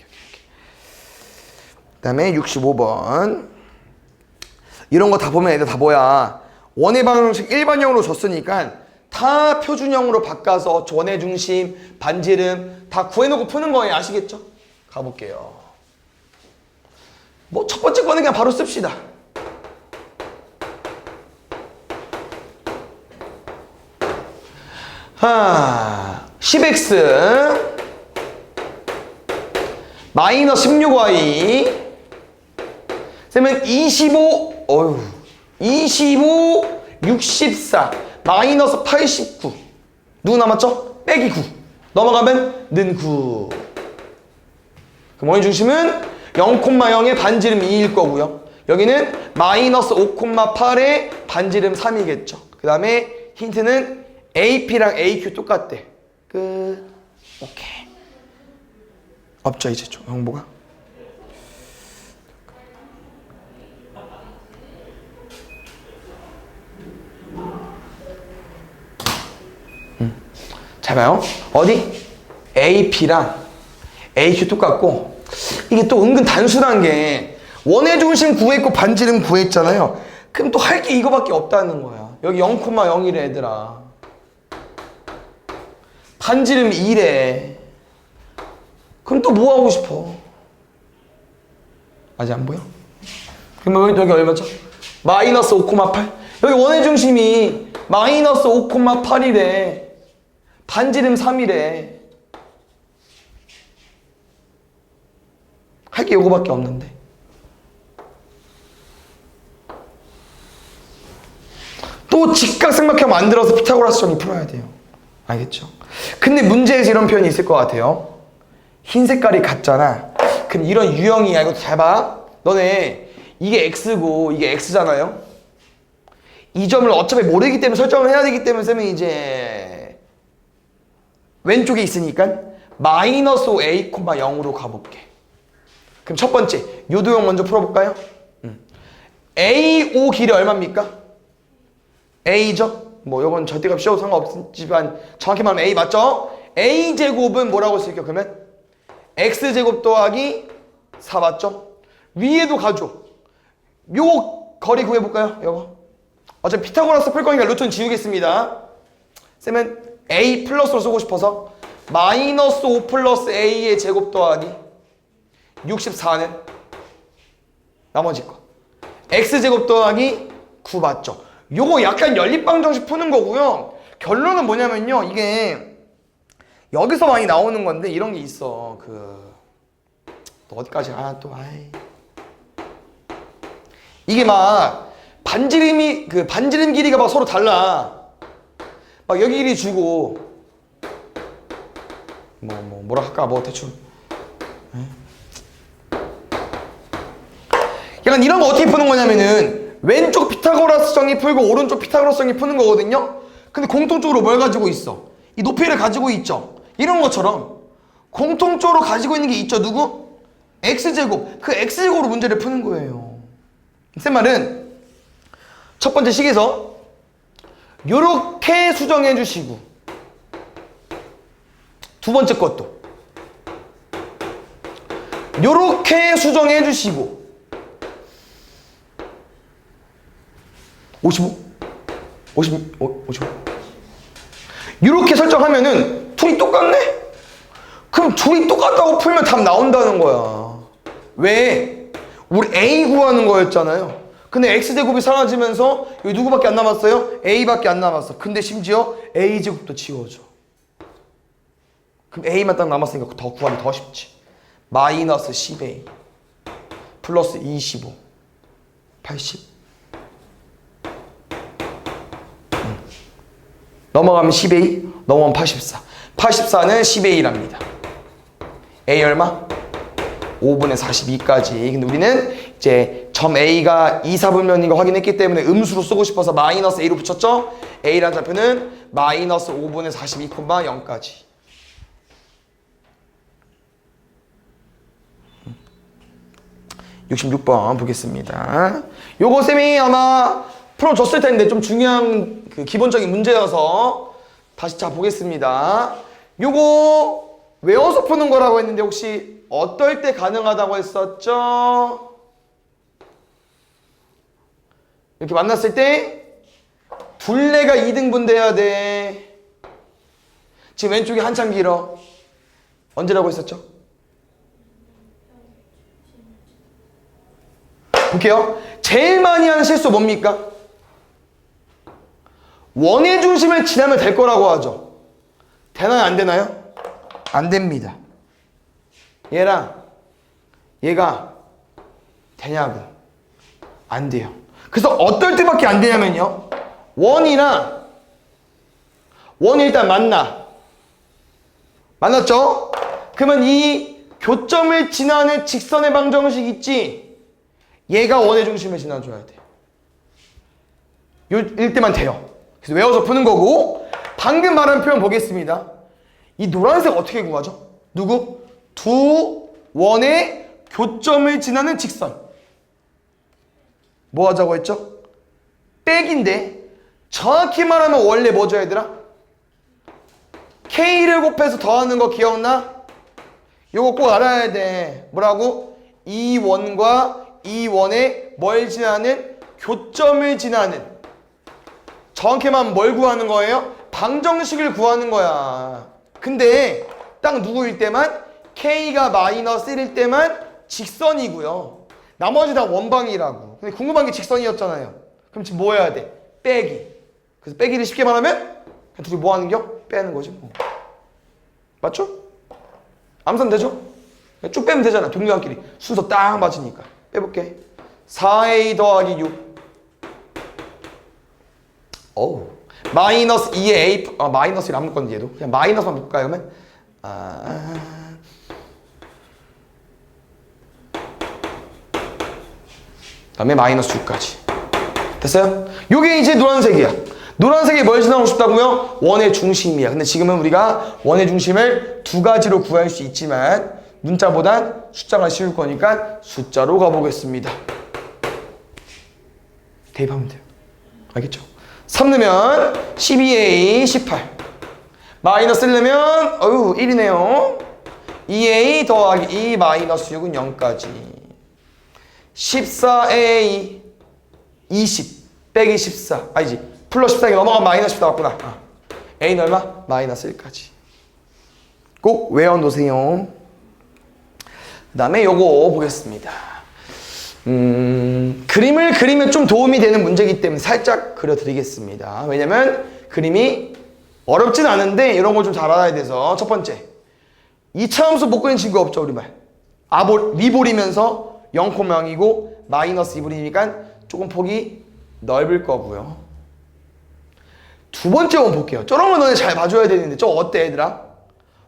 Speaker 1: 그 다음에 65번. 이런 거 다 보면 애들 다 뭐야? 원의 방정식 일반형으로 줬으니까 다 표준형으로 바꿔서 원의 중심, 반지름 다 구해놓고 푸는 거예요. 아시겠죠? 가볼게요. 뭐 첫 번째 거는 그냥 바로 씁시다. 하, 10x 마이너스 16y 그러면 25 64 마이너스 89 누구 남았죠? 빼기 9 넘어가면 는 9. 그럼 원의 중심은 0,0의 반지름 2일 거고요. 여기는 마이너스 5,8의 반지름 3이겠죠. 그 다음에 힌트는 AP랑 AQ 똑같대. 끝. 오케이. 없죠 이제 좀 정보가. 잘 봐요. 어디? AP랑 AQ 똑같고, 이게 또 은근 단순한 게 원의 중심 구했고 반지름 구했잖아요. 그럼 또 할 게 이거밖에 없다는 거야. 여기 0,0이래 얘들아. 반지름 2래. 그럼 또 뭐 하고 싶어? 아직 안 보여? 그럼 여기 얼마죠? 마이너스 5,8. 여기 원의 중심이 마이너스 5,8이래. 반지름 3이래. 할 게 요거밖에 없는데. 또 직각삼각형 만들어서 피타고라스 정리 풀어야 돼요. 알겠죠? 근데 문제에서 이런 표현이 있을 것 같아요. 흰 색깔이 같잖아. 그럼 이런 유형이야. 이것도 잘 봐. 너네 이게 x고 이게 x잖아요. 이 점을 어차피 모르기 때문에 설정을 해야 되기 때문에 쌤은 이제 왼쪽에 있으니까 마이너스 5a, 0으로 가볼게. 그럼 첫 번째 요도형 먼저 풀어볼까요? a5 길이 얼마입니까? a죠? 뭐 요건 절대값 씌워도 상관없지만 정확히 말하면 a 맞죠? a제곱은 뭐라고 쓸게요? 그러면 x제곱 더하기 4 맞죠? 위에도 가죠. 요 거리 구해볼까요? 요거 어차피 피타고라스 풀 거니까 루트는 지우겠습니다. 쌤은 a 플러스로 쓰고 싶어서 마이너스 5 플러스 a의 제곱 더하기 64는 나머지 거 x제곱 더하기 9 맞죠? 요거 약간 연립방정식 푸는 거고요. 결론은 뭐냐면요. 이게 여기서 많이 나오는 건데 이런 게 있어. 또 어디까지 이게 막 반지름 길이가 막 서로 달라. 막 여기 길이 주고 뭐라 할까 뭐 대충 약간 이런 거 어떻게 푸는 거냐면은 왼쪽 피타고라스 정리 풀고 오른쪽 피타고라스 정리 푸는 거거든요. 근데 공통적으로 뭘 가지고 있어? 이 높이를 가지고 있죠. 이런 것처럼 공통적으로 가지고 있는 게 있죠. 누구? x제곱. 그 x제곱으로 문제를 푸는 거예요. 쌤 말은 첫 번째 식에서 요렇게 수정해 주시고 두 번째 것도 요렇게 수정해 주시고 55 이렇게 설정하면은 둘이 똑같네? 그럼 둘이 똑같다고 풀면 답 나온다는 거야. 왜? 우리 a 구하는 거였잖아요. 근데 x제곱이 사라지면서 여기 누구밖에 안 남았어요? a밖에 안 남았어. 근데 심지어 a제곱도 지워져. 그럼 a만 딱 남았으니까 더 구하기 더 쉽지. 마이너스 10a 플러스 25 80 넘어가면 10a, 넘어가면 84. 84는 10a랍니다. a 얼마? 5분의 42까지. 근데 우리는 이제 점 a가 2, 4분면인 거 확인했기 때문에 음수로 쓰고 싶어서 마이너스 a로 붙였죠? a라는 좌표는 마이너스 5분의 42, 0까지. (66번) 보겠습니다. 요거 쌤이 아마 풀어줬을 텐데 좀 중요한 기본적인 문제여서 다시 자 보겠습니다. 요거 외워서 푸는 거라고 했는데 혹시 어떨 때 가능하다고 했었죠? 이렇게 만났을 때 둘레가 2등분 돼야 돼. 지금 왼쪽이 한참 길어. 언제라고 했었죠? 볼게요. 제일 많이 하는 실수 뭡니까? 원의 중심을 지나면 될 거라고 하죠. 되나요? 안 되나요? 안 됩니다. 얘랑 얘가 되냐고. 안 돼요. 그래서 어떨 때밖에 안 되냐면요. 원이 일단 만났죠? 그러면 이 교점을 지나는 직선의 방정식 있지? 얘가 원의 중심을 지나줘야 돼. 일 때만 돼요. 그래서 외워서 푸는 거고, 방금 말한 표현 보겠습니다. 이 노란색 어떻게 구하죠? 누구? 두 원의 교점을 지나는 직선. 뭐 하자고 했죠? 백인데 정확히 말하면 원래 뭐죠 얘들아? K를 곱해서 더하는 거 기억나? 요거 꼭 알아야 돼. 뭐라고? 이 원과 이 원의 뭘 지나는? 교점을 지나는. 정확히 말하면 뭘 구하는 거예요? 방정식을 구하는 거야. 근데 딱 누구일 때만? K가 마이너스 1일 때만 직선이고요. 나머지 다 원방이라고. 근데 궁금한 게 직선이었잖아요. 그럼 지금 뭐 해야 돼? 빼기. 그래서 빼기를 쉽게 말하면 둘이 뭐 하는 겨? 빼는 거지 뭐. 맞죠? 암산 되죠? 쭉 빼면 되잖아. 동료한끼리 순서 딱 맞으니까. 빼볼게. 4a 더하기 6 어우. 마이너스 2의 a 마이너스를 안 묶었는데 얘도 그냥 마이너스만 묶을까요 그러면? 다음에 마이너스 6까지 됐어요? 요게 이제 노란색이야. 노란색이 뭘 지나고 싶다고요? 원의 중심이야. 근데 지금은 우리가 원의 중심을 두 가지로 구할 수 있지만 문자보단 숫자가 쉬울 거니까 숫자로 가보겠습니다. 대입하면 돼요. 알겠죠? 3 넣으면 12a 18 마이너스 1 넣으면 1이네요 2a 더하기 2 마이너스 6은 0까지 14a 20 빼기 14 아니지 플러스 14가 넘어가면 마이너스 10 나왔구나. a는 얼마? 마이너스 1까지 꼭 외워놓으세요. 그 다음에 요거 보겠습니다. 그림을 그리면 좀 도움이 되는 문제이기 때문에 살짝 그려드리겠습니다. 왜냐면 그림이 어렵진 않은데 이런 걸 좀 잘 알아야 돼서. 첫 번째, 2차 함수 못 그린 친구 없죠 우리말. 리볼이면서 0,0이고 마이너스 2볼이니까 조금 폭이 넓을 거고요. 두 번째 원 볼게요. 저런 거 너네 잘 봐줘야 되는데 저거 어때 얘들아?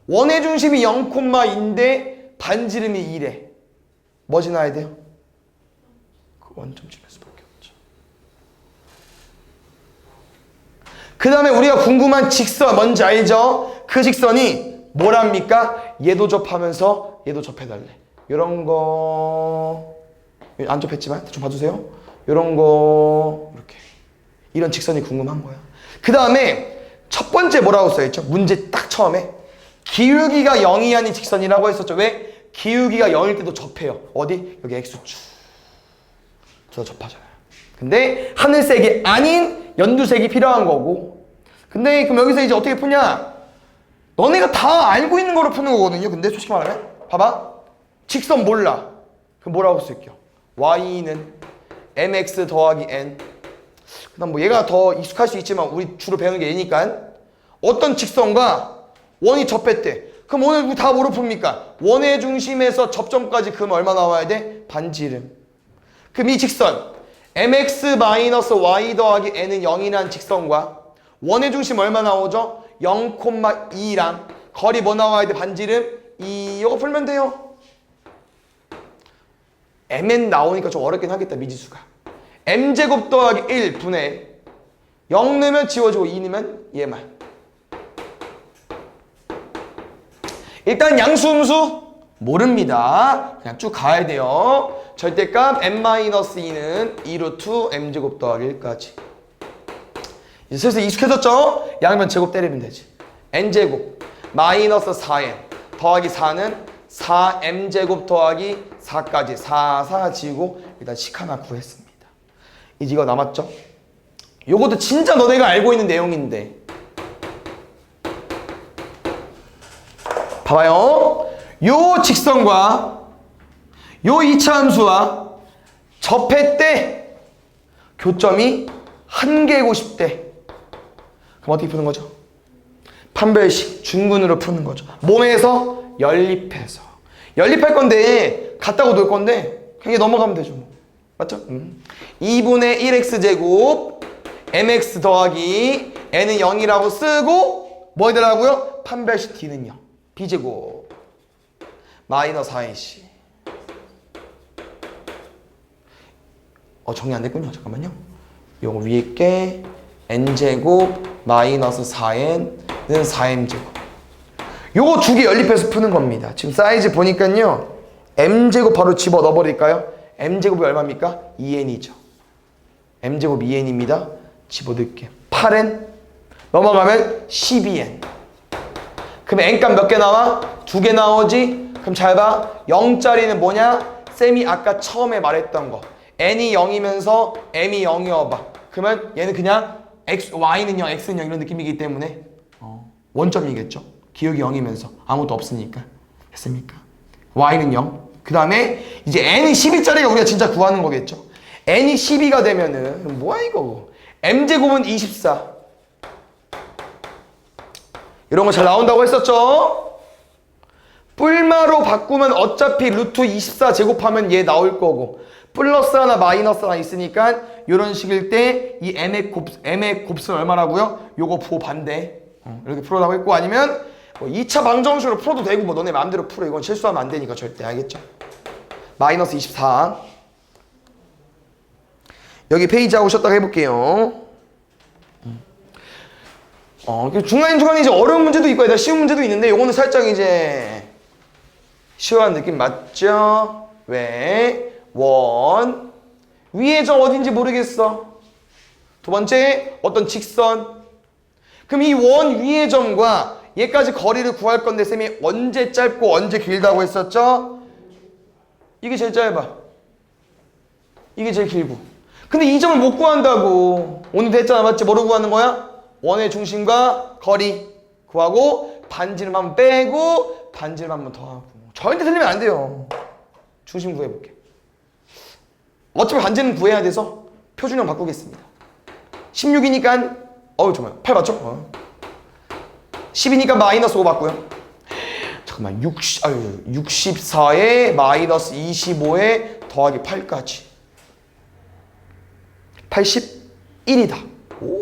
Speaker 1: 원의 중심이 0,인데 반지름이 2래. 뭐 지나야 돼요? 원점 지날 수밖에 없죠. 그 다음에 우리가 궁금한 직선 뭔지 알죠? 그 직선이 뭐랍니까? 얘도 접하면서 얘도 접해달래. 이런 거 안 접했지만 좀 봐주세요. 이런 거 이렇게 이런 직선이 궁금한 거야. 그 다음에 첫 번째 뭐라고 써있죠? 문제 딱 처음에 기울기가 0이 아닌 직선이라고 했었죠. 왜? 기울기가 0일 때도 접해요. 어디? 여기 X축 저 접하잖아요. 근데 하늘색이 아닌 연두색이 필요한 거고. 근데 그럼 여기서 이제 어떻게 푸냐? 너네가 다 알고 있는 거로 푸는 거거든요. 근데 솔직히 말하면 봐봐. 직선 몰라. 그럼 뭐라고 쓸게요? y는 mx 더하기 n. 그다음 뭐 얘가 더 익숙할 수 있지만 우리 주로 배우는 게 얘니까 어떤 직선과 원이 접했대. 그럼 오늘 우리 다 뭐로 풉니까? 원의 중심에서 접점까지 그럼 얼마 나와야 돼? 반지름. 그럼 이 직선 mx-y 더하기 n은 0이라는 직선과 원의 중심 얼마 나오죠? 0,2랑 거리 뭐 나와야 돼? 반지름 2. 이거 풀면 돼요. mn 나오니까 좀 어렵긴 하겠다. 미지수가 m제곱 더하기 1 분의 0 넣으면 지워지고 2 넣으면 얘만. 일단 양수음수 모릅니다. 그냥 쭉 가야 돼요. 절대값 n-2는 2루트 m제곱 더하기 1까지. 이제 슬슬 익숙해졌죠? 양면 제곱 때리면 되지. n제곱 마이너스 4n 더하기 4는 4m제곱 더하기 4까지 4 지우고 일단 식 하나 구했습니다. 이제 이거 남았죠? 요것도 진짜 너네가 알고 있는 내용인데 봐봐요. 요 직선과 요 2차 함수와 접했대. 교점이 한 개고 싶대. 그럼 어떻게 푸는 거죠? 판별식 중근으로 푸는 거죠. 몸에서 연립해서. 연립할 건데 같다고 놓을 건데 그냥 넘어가면 되죠. 맞죠? 2분의 1x제곱 mx 더하기 n은 0이라고 쓰고 뭐 해더라고요? 판별식 d는 0 b제곱 마이너스 4ac. 정리 안 됐군요. 잠깐만요. 요거 위에 게 n제곱 마이너스 4n은 4m제곱. 요거 두 개 연립해서 푸는 겁니다. 지금 사이즈 보니까요. m제곱 바로 집어 넣어버릴까요? m제곱이 얼마입니까? 2n이죠. m제곱 2n입니다. 집어넣을게요. 8n 넘어가면 12n. 그럼 n값 몇 개 나와? 2개 나오지? 그럼 잘 봐. 0짜리는 뭐냐? 쌤이 아까 처음에 말했던 거. n이 0이면서 m이 0이어봐. 그러면 얘는 그냥 y는 0, x는 0 이런 느낌이기 때문에 원점이겠죠. 기울기 0이면서 아무것도 없으니까. 됐습니까? y는 0. 그 다음에 이제 n이 12짜리가 우리가 진짜 구하는 거겠죠. n이 12가 되면은 뭐야 이거. m제곱은 24. 이런 거 잘 나온다고 했었죠. 뿔마로 바꾸면 어차피 루트 24 제곱하면 얘 나올 거고 플러스 하나 마이너스 하나 있으니까 이런 식일 때 이 m의 곱수는 얼마라고요? 요거 부호 반대. 이렇게 풀어라고 했고, 아니면 뭐 2차 방정식으로 풀어도 되고, 뭐 너네 마음대로 풀어. 이건 실수하면 안 되니까 절대. 알겠죠? 마이너스 24. 여기 페이지하고 쉬었다가 해볼게요. 중간중간에 이제 어려운 문제도 있고, 쉬운 문제도 있는데, 요거는 살짝 이제 쉬워하는 느낌 맞죠? 왜? 원. 위의 점 어딘지 모르겠어. 두 번째, 어떤 직선. 그럼 이 원 위의 점과 얘까지 거리를 구할 건데, 쌤이 언제 짧고 언제 길다고 했었죠? 이게 제일 짧아. 이게 제일 길고. 근데 이 점을 못 구한다고. 오늘도 했잖아, 맞지? 뭐로 구하는 거야? 원의 중심과 거리 구하고, 반지름 한번 빼고, 반지름 한번 더하고. 절대 틀리면 안 돼요. 중심 구해볼게. 어차피 반지름 구해야 돼서 표준형 바꾸겠습니다. 16이니까 정말 8 맞죠? 10이니까 마이너스 5 맞고요. 잠깐만 64에 마이너스 25에 더하기 8까지 81이다. 오,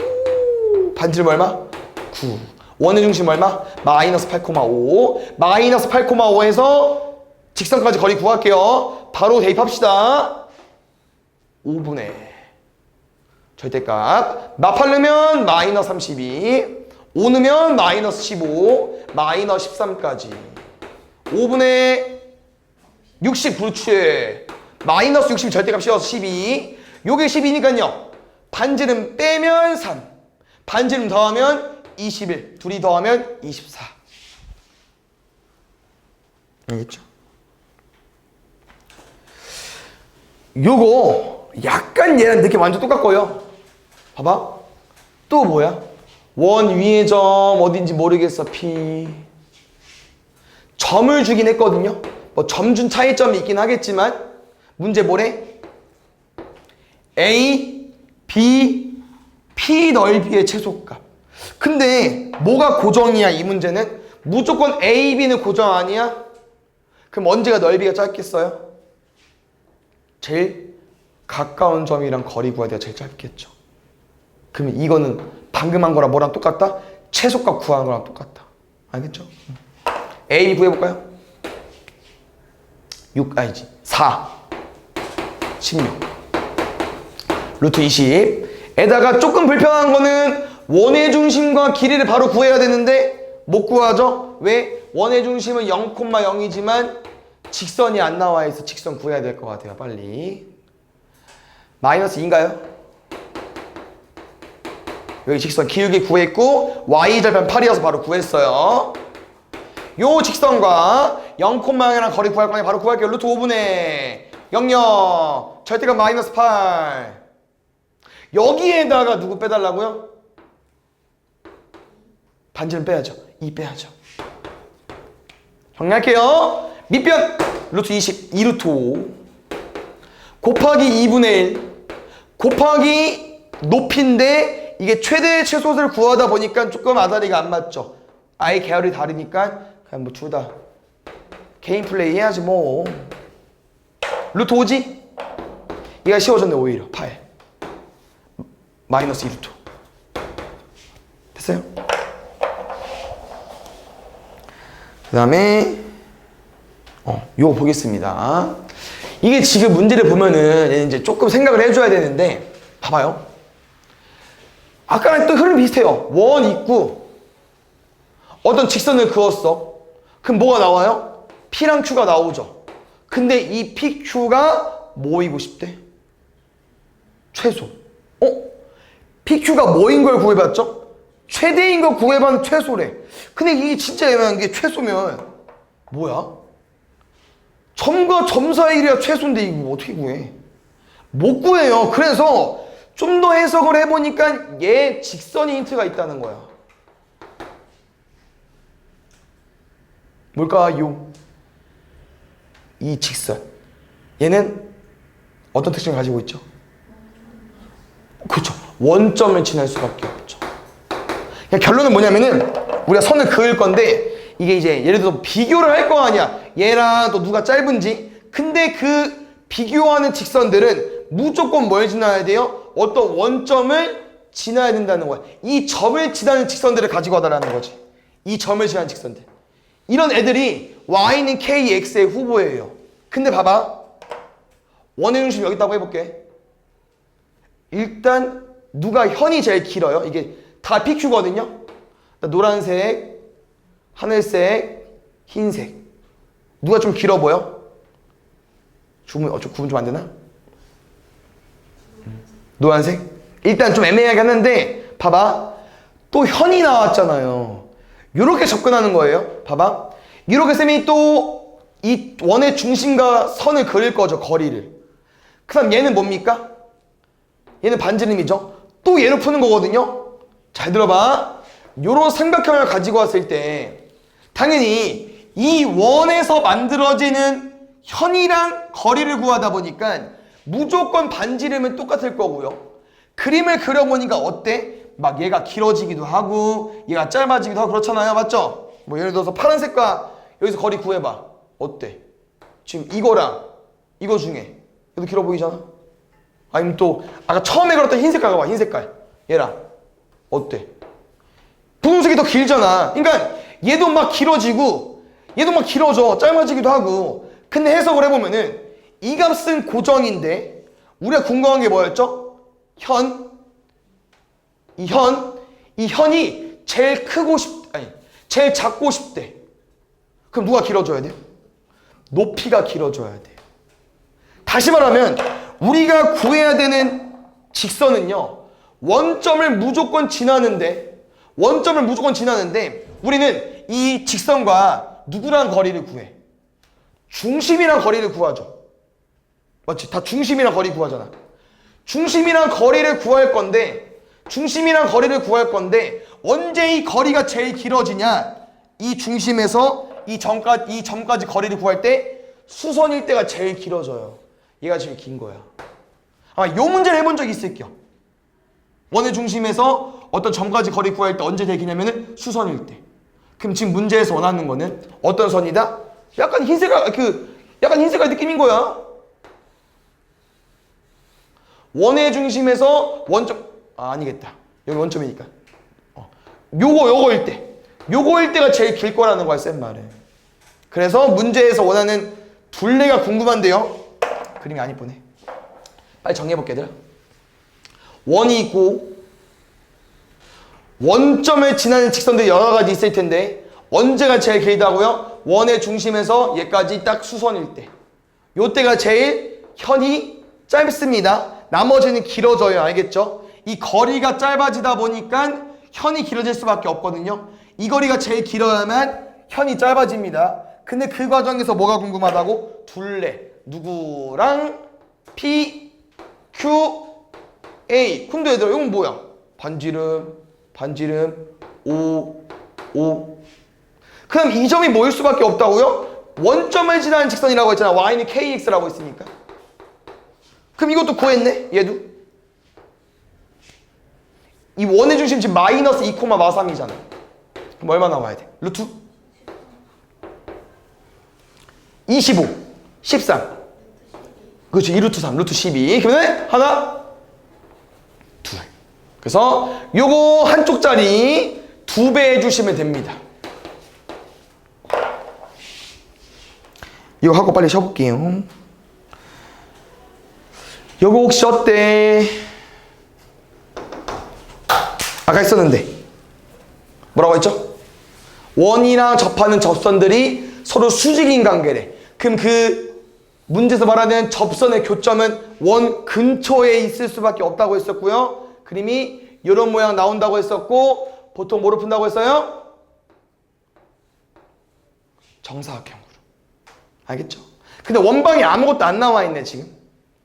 Speaker 1: 반지름 얼마? 9. 원의 중심 얼마? 마이너스 8,5. 마이너스 8,5에서 직선까지 거리 구할게요. 바로 대입합시다. 5분의 절대값. 마팔르면 마이너스 32. 5 넣으면 마이너스 15. 마이너스 13까지. 5분의 60. 그렇지. 마이너스 60 절대값 씌워서 12. 요게 12니까요. 반지름 빼면 3. 반지름 더하면 21. 둘이 더하면 24. 알겠죠? 요거 약간 얘랑 느낌 완전 똑같고요. 봐봐. 또 뭐야? 원 위의 점 어딘지 모르겠어. P. 점을 주긴 했거든요. 뭐 점 준 차이점이 있긴 하겠지만 문제 뭐래? A, B, P 넓이의 최소값. 근데 뭐가 고정이야 이 문제는? 무조건 A, B는 고정 아니야? 그럼 언제가 넓이가 짧겠어요? 제일 가까운 점이랑 거리 구해야 돼야 제일 짧겠죠. 그러면 이거는 방금 한 거랑 뭐랑 똑같다? 최소값 구하는 거랑 똑같다. 알겠죠? A, B 구해볼까요? 6, 아니지 4 16 루트 20 에다가 조금 불편한 거는 원의 중심과 길이를 바로 구해야 되는데 못 구하죠? 왜? 원의 중심은 0,0이지만 직선이 안 나와 있어. 직선 구해야 될 것 같아요. 빨리. 마이너스 2인가요? 여기 직선 기울기 구했고 y절편 8이어서 바로 구했어요. 요 직선과 0,0이랑 거리 구할 거니 바로 구할게요. 루트 5분의 00 절대값 마이너스 8. 여기에다가 누구 빼달라고요? 반지름 빼야죠. 2 빼야죠. 정리할게요. 밑변 루트 20 2루트 5 곱하기 2분의 1 곱하기 높이인데 이게 최대 최소를 구하다 보니까 조금 아다리가 안 맞죠. 아예 계열이 다르니까 그냥 뭐 둘 다 개인 플레이 해야지 뭐. 루트 5지? 얘가 쉬워졌네. 오히려 8 마이너스 2루트 됐어요? 그 다음에 요거 보겠습니다. 이게 지금 문제를 보면은 이제 조금 생각을 해줘야 되는데 봐봐요. 아까랑 또 흐름 비슷해요. 원 있고 어떤 직선을 그었어. 그럼 뭐가 나와요? P랑 Q가 나오죠. 근데 이 PQ가 뭐이고 싶대? 최소. PQ가 뭐인 걸 구해봤죠? 최대인 걸 구해봤는 최소래. 근데 이게 진짜 애매한 게 최소면 뭐야? 점과 점 사이가 최소인데 이거 어떻게 구해? 못 구해요. 그래서 좀 더 해석을 해보니까 얘 직선이 힌트가 있다는 거야. 뭘까요? 이 직선. 얘는 어떤 특징을 가지고 있죠? 그렇죠. 원점을 지날 수밖에 없죠. 그러니까 결론은 뭐냐면은 우리가 선을 그을 건데 이게 이제 예를 들어서 비교를 할 거 아니야. 얘랑 또 누가 짧은지. 근데 그 비교하는 직선들은 무조건 뭘 지나야 돼요? 어떤 원점을 지나야 된다는 거야. 이 점을 지나는 직선들을 가지고 와달라는 거지. 이 점을 지나는 직선들. 이런 애들이 y는 kx의 후보예요. 근데 봐봐. 원의 중심 여기 있다고 해볼게. 일단 누가 현이 제일 길어요? 이게 다 PQ거든요. 노란색, 하늘색, 흰색. 누가 좀 길어 보여? 구분 좀 안 되나? 노란색? 일단 좀 애매하게 하는데 봐봐. 또 현이 나왔잖아요. 이렇게 접근하는 거예요. 봐봐. 이렇게 쌤이 또 이 원의 중심과 선을 그릴 거죠. 거리를. 그 다음 얘는 뭡니까? 얘는 반지름이죠. 또 얘를 푸는 거거든요. 잘 들어봐. 요런 삼각형을 가지고 왔을 때 당연히 이 원에서 만들어지는 현이랑 거리를 구하다 보니까 무조건 반지름은 똑같을 거고요. 그림을 그려보니까 어때? 막 얘가 길어지기도 하고 얘가 짧아지기도 하고 그렇잖아요. 맞죠? 뭐 예를 들어서 파란색과 여기서 거리 구해봐. 어때? 지금 이거랑 이거 중에 얘도 길어 보이잖아? 아니면 또 아까 처음에 그렸던 흰 색깔 봐봐. 흰 색깔 얘랑 어때? 분홍색이 더 길잖아. 그러니까 얘도 막 길어지고 얘도 막 길어져. 짧아지기도 하고. 근데 해석을 해보면은 이 값은 고정인데 우리가 궁금한 게 뭐였죠? 이 현이 제일 크고 제일 작고 싶대. 그럼 누가 길어져야 돼? 높이가 길어져야 돼. 다시 말하면 우리가 구해야 되는 직선은요. 원점을 무조건 지나는데 우리는 이 직선과 누구랑 거리를 구해? 중심이랑 거리를 구하죠. 맞지? 다 중심이랑 거리 구하잖아. 중심이랑 거리를 구할 건데 언제 이 거리가 제일 길어지냐? 이 중심에서 이 점까지 거리를 구할 때 수선일 때가 제일 길어져요. 얘가 제일 긴 거야. 아마 요 문제를 해본 적이 있을 거야. 원의 중심에서 어떤 점까지 거리 구할 때 언제 제일 기냐면은 수선일 때. 그럼 지금 문제에서 원하는 거는 어떤 선이다? 약간 흰색깔 느낌인 거야. 원의 중심에서 원점 아니겠다. 여기 원점이니까. 요거일 때가 제일 길 거라는 거야, 쌤 말은. 그래서 문제에서 원하는 둘레가 궁금한데요. 그림이 안 이쁘네. 빨리 정리해볼게, 얘들아. 원이 있고 원점을 지나는 직선들이 여러 가지 있을 텐데 언제가 제일 길다고요? 원의 중심에서 얘까지 딱 수선일 때. 요때가 제일 현이 짧습니다. 나머지는 길어져요. 알겠죠? 이 거리가 짧아지다 보니까 현이 길어질 수밖에 없거든요. 이 거리가 제일 길어야만 현이 짧아집니다. 근데 그 과정에서 뭐가 궁금하다고? 둘레. 누구랑? P, Q, A. 근데 얘들아 이건 뭐야? 반지름, O. 그럼 이 점이 뭐일 수밖에 없다고요? 원점을 지나는 직선이라고 했잖아. y는 kx라고 했으니까. 그럼 이것도 구했네? 얘도. 이 원의 중심 지금 마이너스 2,3이잖아. 그럼 얼마 나와야 돼? 루트? 25, 13. 그렇지. 2루트 3, 루트 12. 그러면 하나, 둘. 그래서 요거 한쪽짜리 2배 해주시면 됩니다. 이거 하고 빨리 쉬어볼게요. 요거 혹시 어때? 아까 했었는데 뭐라고 했죠? 원이랑 접하는 접선들이 서로 수직인 관계래. 그럼 그 문제에서 말하는 접선의 교점은 원 근처에 있을 수밖에 없다고 했었고요. 그림이 이런 모양 나온다고 했었고 보통 뭐로 푼다고 했어요? 정사각형으로. 알겠죠? 근데 원방이 아무것도 안 나와 있네 지금.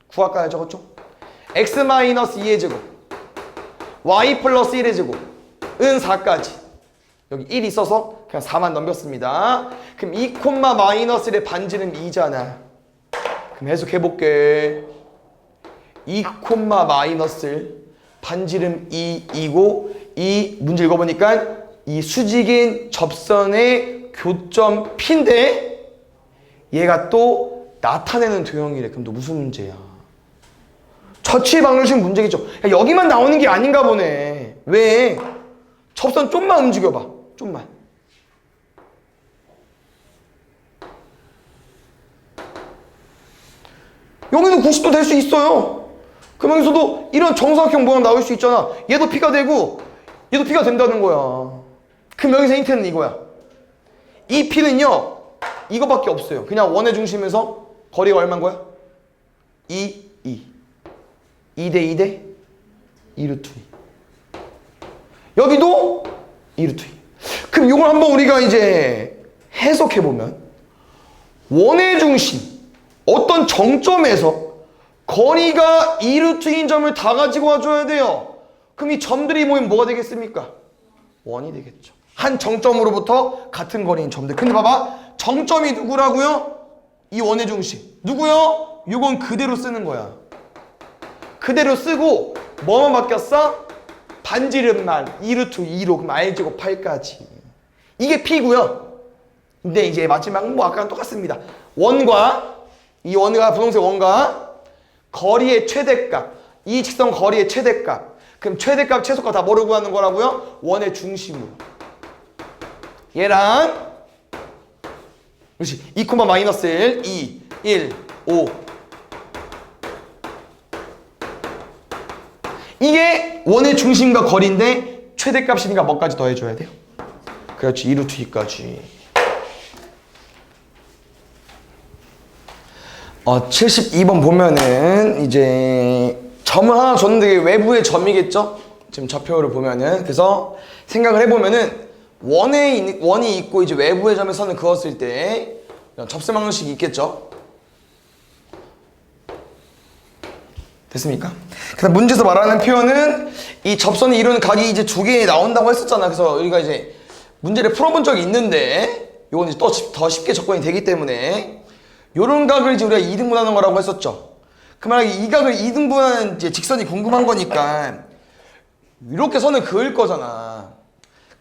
Speaker 1: 구할까요 저것 좀? x-2의 제곱 y 플러스 1의 제곱은 4까지 여기 1 있어서 그냥 4만 넘겼습니다. 그럼 2, 마이너스 1의 반지름 2잖아. 그럼 해석해볼게. 2, 마이너스 1 반지름 2이고 이 문제 읽어보니까 이 수직인 접선의 교점 P인데 얘가 또 나타내는 도형이래. 그럼 또 무슨 문제야? 저치 방정식 문제겠죠. 야, 여기만 나오는 게 아닌가 보네. 왜? 접선 좀만 움직여봐. 좀만. 여기도 90도 될 수 있어요. 그러면서도 이런 정사각형 모양 나올 수 있잖아. 얘도 P가 되고 얘도 P가 된다는 거야. 그럼 여기서 힌트는 이거야. 이 P는요 이거밖에 없어요. 그냥 원의 중심에서 거리가 얼마인 거야? 2, 2대 2대 2루트 2. 여기도 2루트 2. 그럼 이걸 한번 우리가 이제 해석해보면 원의 중심 어떤 정점에서 거리가 2루트인 점을 다 가지고 와줘야 돼요. 그럼 이 점들이 모이면 뭐가 되겠습니까? 원이 되겠죠. 한 정점으로부터 같은 거리인 점들. 근데 봐봐. 정점이 누구라고요? 이 원의 중심. 누구요? 이건 그대로 쓰는 거야. 그대로 쓰고 뭐만 바뀌었어? 반지름만 2루트 2로 그럼 r제곱 8까지. 이게 P고요. 근데 이제 마지막은 뭐 아까랑 똑같습니다. 원과 이 원과 분홍색 원과 거리의 최대값, 이 직선 거리의 최대값. 그럼 최대값, 최소값 다 뭐로 구하는 거라고요? 원의 중심으로. 얘랑 그렇지. 2, 마이너스 1, 2, 1, 5. 이게 원의 중심과 거리인데 최대값이니까 뭐까지 더해줘야 돼요? 그렇지. 2루트 2까지. 72번 보면은 이제 점을 하나 줬는데 이게 외부의 점이겠죠? 지금 좌표를 보면은. 그래서 생각을 해보면은 원이 있고 이제 외부의 점에 선을 그었을 때 접세 방정식이 있겠죠? 됐습니까? 그래서 문제에서 말하는 표현은 이 접선이 이루는 각이 이제 두 개 나온다고 했었잖아. 그래서 우리가 이제 문제를 풀어본 적이 있는데 이건 이제 또 더 쉽게 접근이 되기 때문에 요런 각을 이제 우리가 2등분하는 거라고 했었죠. 그 말은 이 각을 2등분하는 이제 직선이 궁금한 거니까 이렇게 선을 그을 거잖아.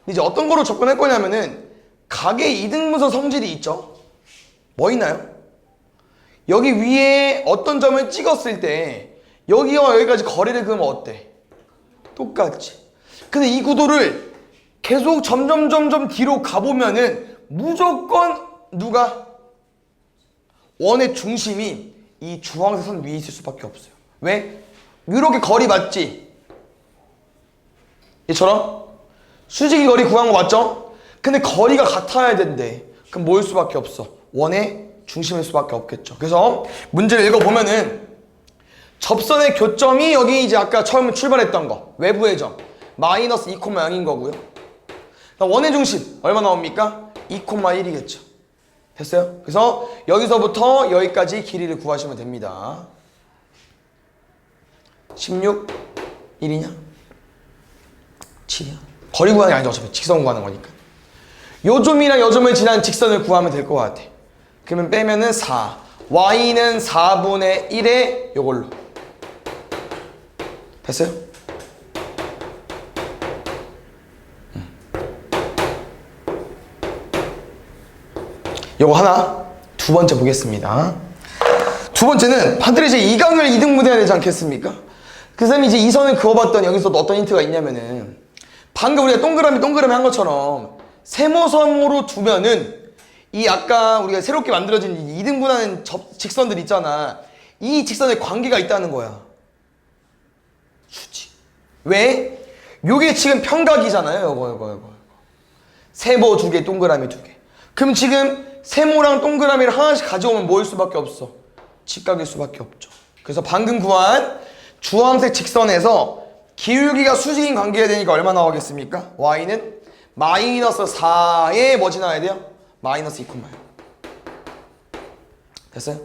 Speaker 1: 이제 어떤 거로 접근할 거냐면은 각의 2등분선 성질이 있죠. 뭐 있나요? 여기 위에 어떤 점을 찍었을 때 여기와 여기까지 거리를 그으면 어때? 똑같지. 근데 이 구도를 계속 점점 뒤로 가보면은 무조건 누가? 원의 중심이 이 주황색 선 위에 있을 수밖에 없어요. 왜? 이렇게 거리 맞지? 얘처럼 수직이 거리 구한 거 맞죠? 근데 거리가 같아야 된대. 그럼 뭐일 수밖에 없어? 원의 중심일 수밖에 없겠죠. 그래서 문제를 읽어보면은 접선의 교점이 여기 이제 아까 처음 출발했던 거 외부의 점 마이너스 2,0인 거고요. 원의 중심 얼마 나옵니까? 2,1이겠죠. 됐어요? 그래서 여기서부터 여기까지 길이를 구하시면 됩니다. 16 1이냐? 7이야. 거리 구하는 게 아니죠. 어차피 직선 구하는 거니까. 요 점이랑 요 점을 지난 직선을 구하면 될 것 같아. 그러면 빼면은 4. y는 4분의 1에 요걸로. 됐어요? 요거 하나. 두 번째 보겠습니다. 두 번째는 반드시 이제 이 각을 2등분해야 되지 않겠습니까? 그 다음에 이제 이 선을 그어봤더니 여기서 어떤 힌트가 있냐면은 방금 우리가 동그라미 한 것처럼 세모섬으로 두면은 이 아까 우리가 새롭게 만들어진 2등분하는 직선들 있잖아. 이 직선에 관계가 있다는 거야. 수직. 왜? 요게 지금 평각이잖아요. 요거. 세모 두 개, 동그라미 두 개. 그럼 지금 세모랑 동그라미를 하나씩 가져오면 뭐일 수밖에 없어? 직각일 수밖에 없죠. 그래서 방금 구한 주황색 직선에서 기울기가 수직인 관계가 되니까 얼마 나오겠습니까? y는 마이너스 4에 뭐 지나야 돼요? 마이너스 2,0. 됐어요?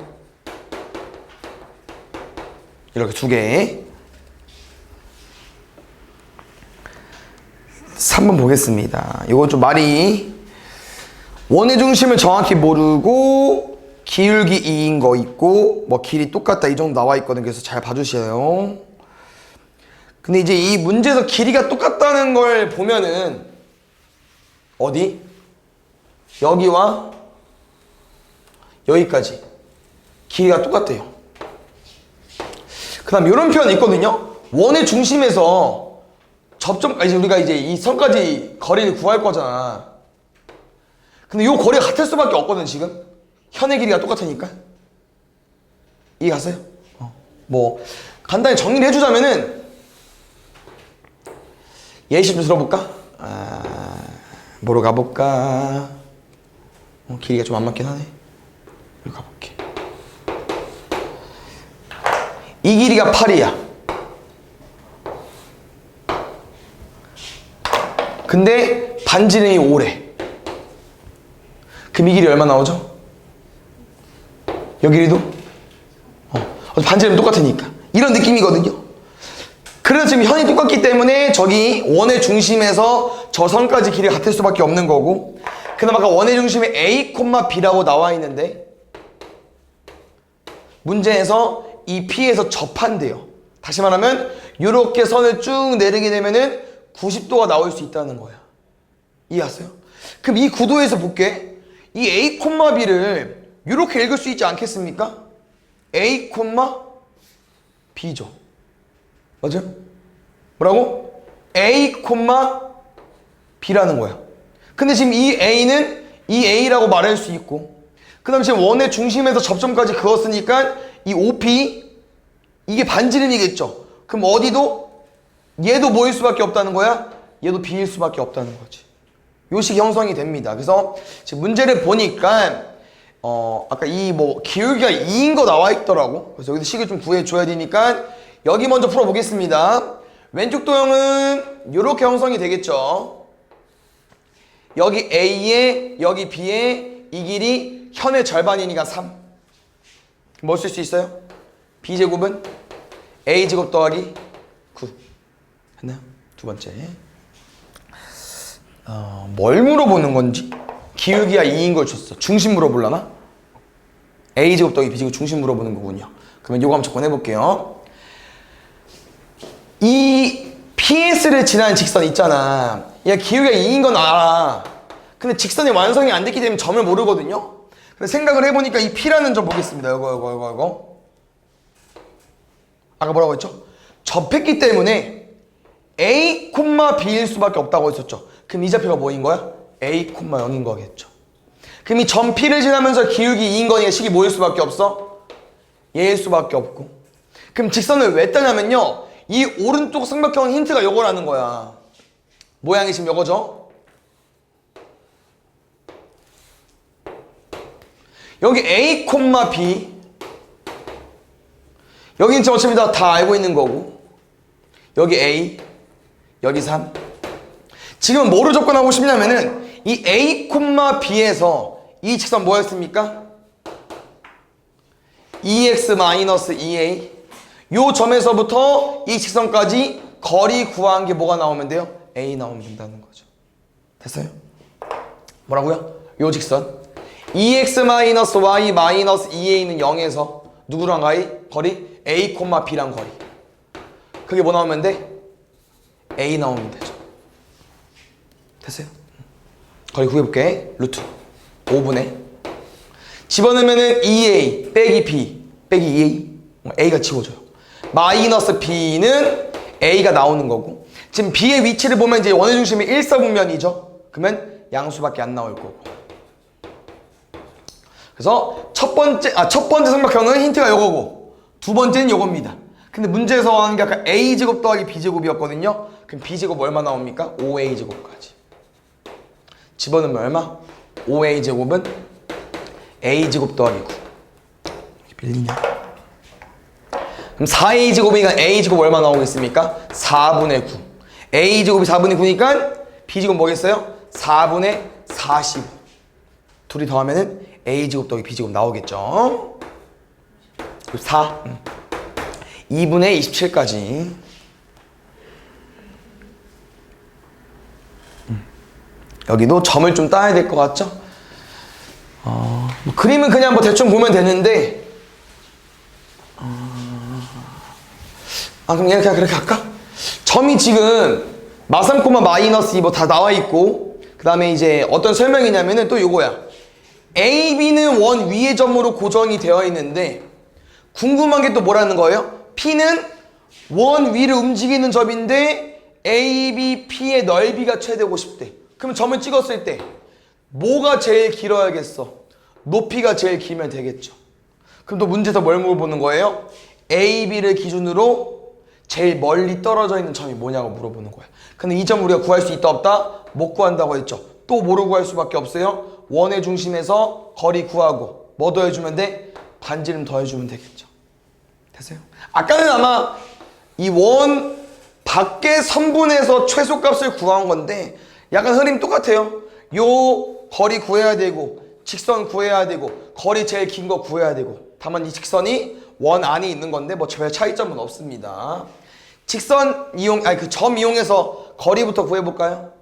Speaker 1: 이렇게 두 개. 3번 보겠습니다. 이건 좀 말이 원의 중심을 정확히 모르고 기울기 2인 거 있고 뭐 길이 똑같다 이 정도 나와 있거든. 그래서 잘 봐주세요. 근데 이제 이 문제에서 길이가 똑같다는 걸 보면은 어디? 여기와 여기까지 길이가 똑같대요. 그 다음 이런 표현이 있거든요. 원의 중심에서 접점, 우리가 이제 이 선까지 거리를 구할 거잖아. 근데 이 거리가 같을 수밖에 없거든, 지금. 현의 길이가 똑같으니까. 이해 갔어요? 뭐 간단히 정리를 해주자면은 예시 좀 들어볼까? 뭐로 가볼까? 길이가 좀 안 맞긴 하네. 여기 가볼게. 이 길이가 8이야. 근데 반지름이 5래. 그럼 이 길이 얼마 나오죠? 여기 길이도? 반지름 똑같으니까. 이런 느낌이거든요. 그래서 지금 현이 똑같기 때문에 저기 원의 중심에서 저 선까지 길이가 같을 수밖에 없는 거고, 그 다음 아까 원의 중심에 A, B라고 나와 있는데 문제에서 이 P에서 접한대요. 다시 말하면 이렇게 선을 쭉 내리게 되면은 90도가 나올 수 있다는 거야. 이해하세요? 그럼 이 구도에서 볼게. 이 A, B를 이렇게 읽을 수 있지 않겠습니까? A, B죠. 맞아요? 뭐라고? A, B라는 거야. 근데 지금 이 A는 이 A라고 말할 수 있고, 그 다음 지금 원의 중심에서 접점까지 그었으니까 이 OP, 이게 반지름이겠죠. 그럼 어디도 얘도 뭐일 수밖에 없다는 거야? 얘도 B일 수밖에 없다는 거지. 요 식이 형성이 됩니다. 그래서 지금 문제를 보니까 아까 이 뭐 기울기가 2인 거 나와 있더라고. 그래서 여기서 식을 좀 구해줘야 되니까 여기 먼저 풀어보겠습니다. 왼쪽 도형은 이렇게 형성이 되겠죠. 여기 A에 여기 B에 이 길이 현의 절반이니까 3. 뭐 쓸 수 있어요? B제곱은 A제곱 더하기 9. 했나요? 두 번째. 뭘 물어보는 건지? 기울기가 2인 걸 줬어. 중심 물어보려나? A제곱 더하기 B제곱 중심 물어보는 거군요. 그러면 요거 한번 접근해볼게요. 이 PS를 지나는 직선 있잖아. 얘 기울기가 2인 건 알아. 근데 직선이 완성이 안 됐기 때문에 점을 모르거든요. 그래서 생각을 해보니까 이 P라는 점 보겠습니다. 이거. 아까 뭐라고 했죠? 접했기 때문에 A, B일 수밖에 없다고 했었죠. 그럼 이 좌표가 뭐인 거야? A, 0인 거겠죠. 그럼 이 점 P를 지나면서 기울기 2인 거니까 식이 뭐일 수밖에 없어? 얘일 수밖에 없고. 그럼 직선을 왜 따냐면요, 이 오른쪽 삼각형 힌트가 요거라는 거야. 모양이 지금 요거죠? 여기 A, B. 여기는 지금 어차피 다 알고 있는 거고. 여기 A, 여기 3. 지금 뭐로 접근하고 싶냐면은 이 A, B에서 이 직선 뭐였습니까? 2x-2a. 요 점에서부터 이 직선까지 거리 구한 게 뭐가 나오면 돼요? A 나오면 된다는 거죠. 됐어요? 뭐라고요? 요 직선 2x-y-2a는 0에서 누구랑 거리? A, B랑 거리. 그게 뭐 나오면 돼? A 나오면 되죠. 됐어요? 거리 구해볼게. 루트 5분의 집어넣으면은 2a 빼기 b 빼기 2a, a가 지워져요. 마이너스 b는 a가 나오는 거고, 지금 b의 위치를 보면 이제 원의 중심이 일사분면이죠. 그러면 양수밖에 안 나올 거고. 그래서 첫 번째 삼각형은 힌트가 요거고, 두 번째는 요겁니다. 근데 문제에서 하는 게 아까 a제곱 더하기 b제곱이었거든요. 그럼 b제곱 얼마 나옵니까? 5a제곱까지. 집어넣으면 얼마? 5a제곱은 a제곱 더하기 9. 이렇게 빌리냐? 그럼 4a제곱이니까 a제곱 얼마 나오겠습니까? 4분의 9. a제곱이 4분의 9니까 b제곱 뭐겠어요? 4분의 45. 둘이 더하면은 a제곱 더하기 b제곱 나오겠죠? 4. 2분의 27까지. 여기도 점을 좀 따야 될 것 같죠? 뭐 그림은 그냥 뭐 대충 보면 되는데, 그럼 그냥 그렇게 할까? 점이 지금 마3, 마이너스 2 뭐 다 나와 있고, 그 다음에 이제 어떤 설명이냐면은 또 요거야. A, B는 원 위의 점으로 고정이 되어 있는데, 궁금한 게 또 뭐라는 거예요? P는 원 위를 움직이는 점인데 A, B, P의 넓이가 최대 50대. 그럼 점을 찍었을 때 뭐가 제일 길어야겠어? 높이가 제일 길면 되겠죠. 그럼 또 문제에서 뭘 물어보는 거예요? A, B를 기준으로 제일 멀리 떨어져 있는 점이 뭐냐고 물어보는 거야. 근데 이 점 우리가 구할 수 있다 없다? 못 구한다고 했죠. 또 뭐로 구할 수밖에 없어요? 원의 중심에서 거리 구하고 뭐 더해주면 돼? 반지름 더해주면 되겠죠. 됐어요? 아까는 아마 이 원 밖의 선분에서 최소값을 구한 건데 약간 흐름 똑같아요. 요 거리 구해야 되고 직선 구해야 되고 거리 제일 긴 거 구해야 되고 다만 이 직선이 원 안에 있는 건데 뭐 별 차이점은 없습니다. 직선 이용 아니 그 점 이용해서 거리부터 구해 볼까요?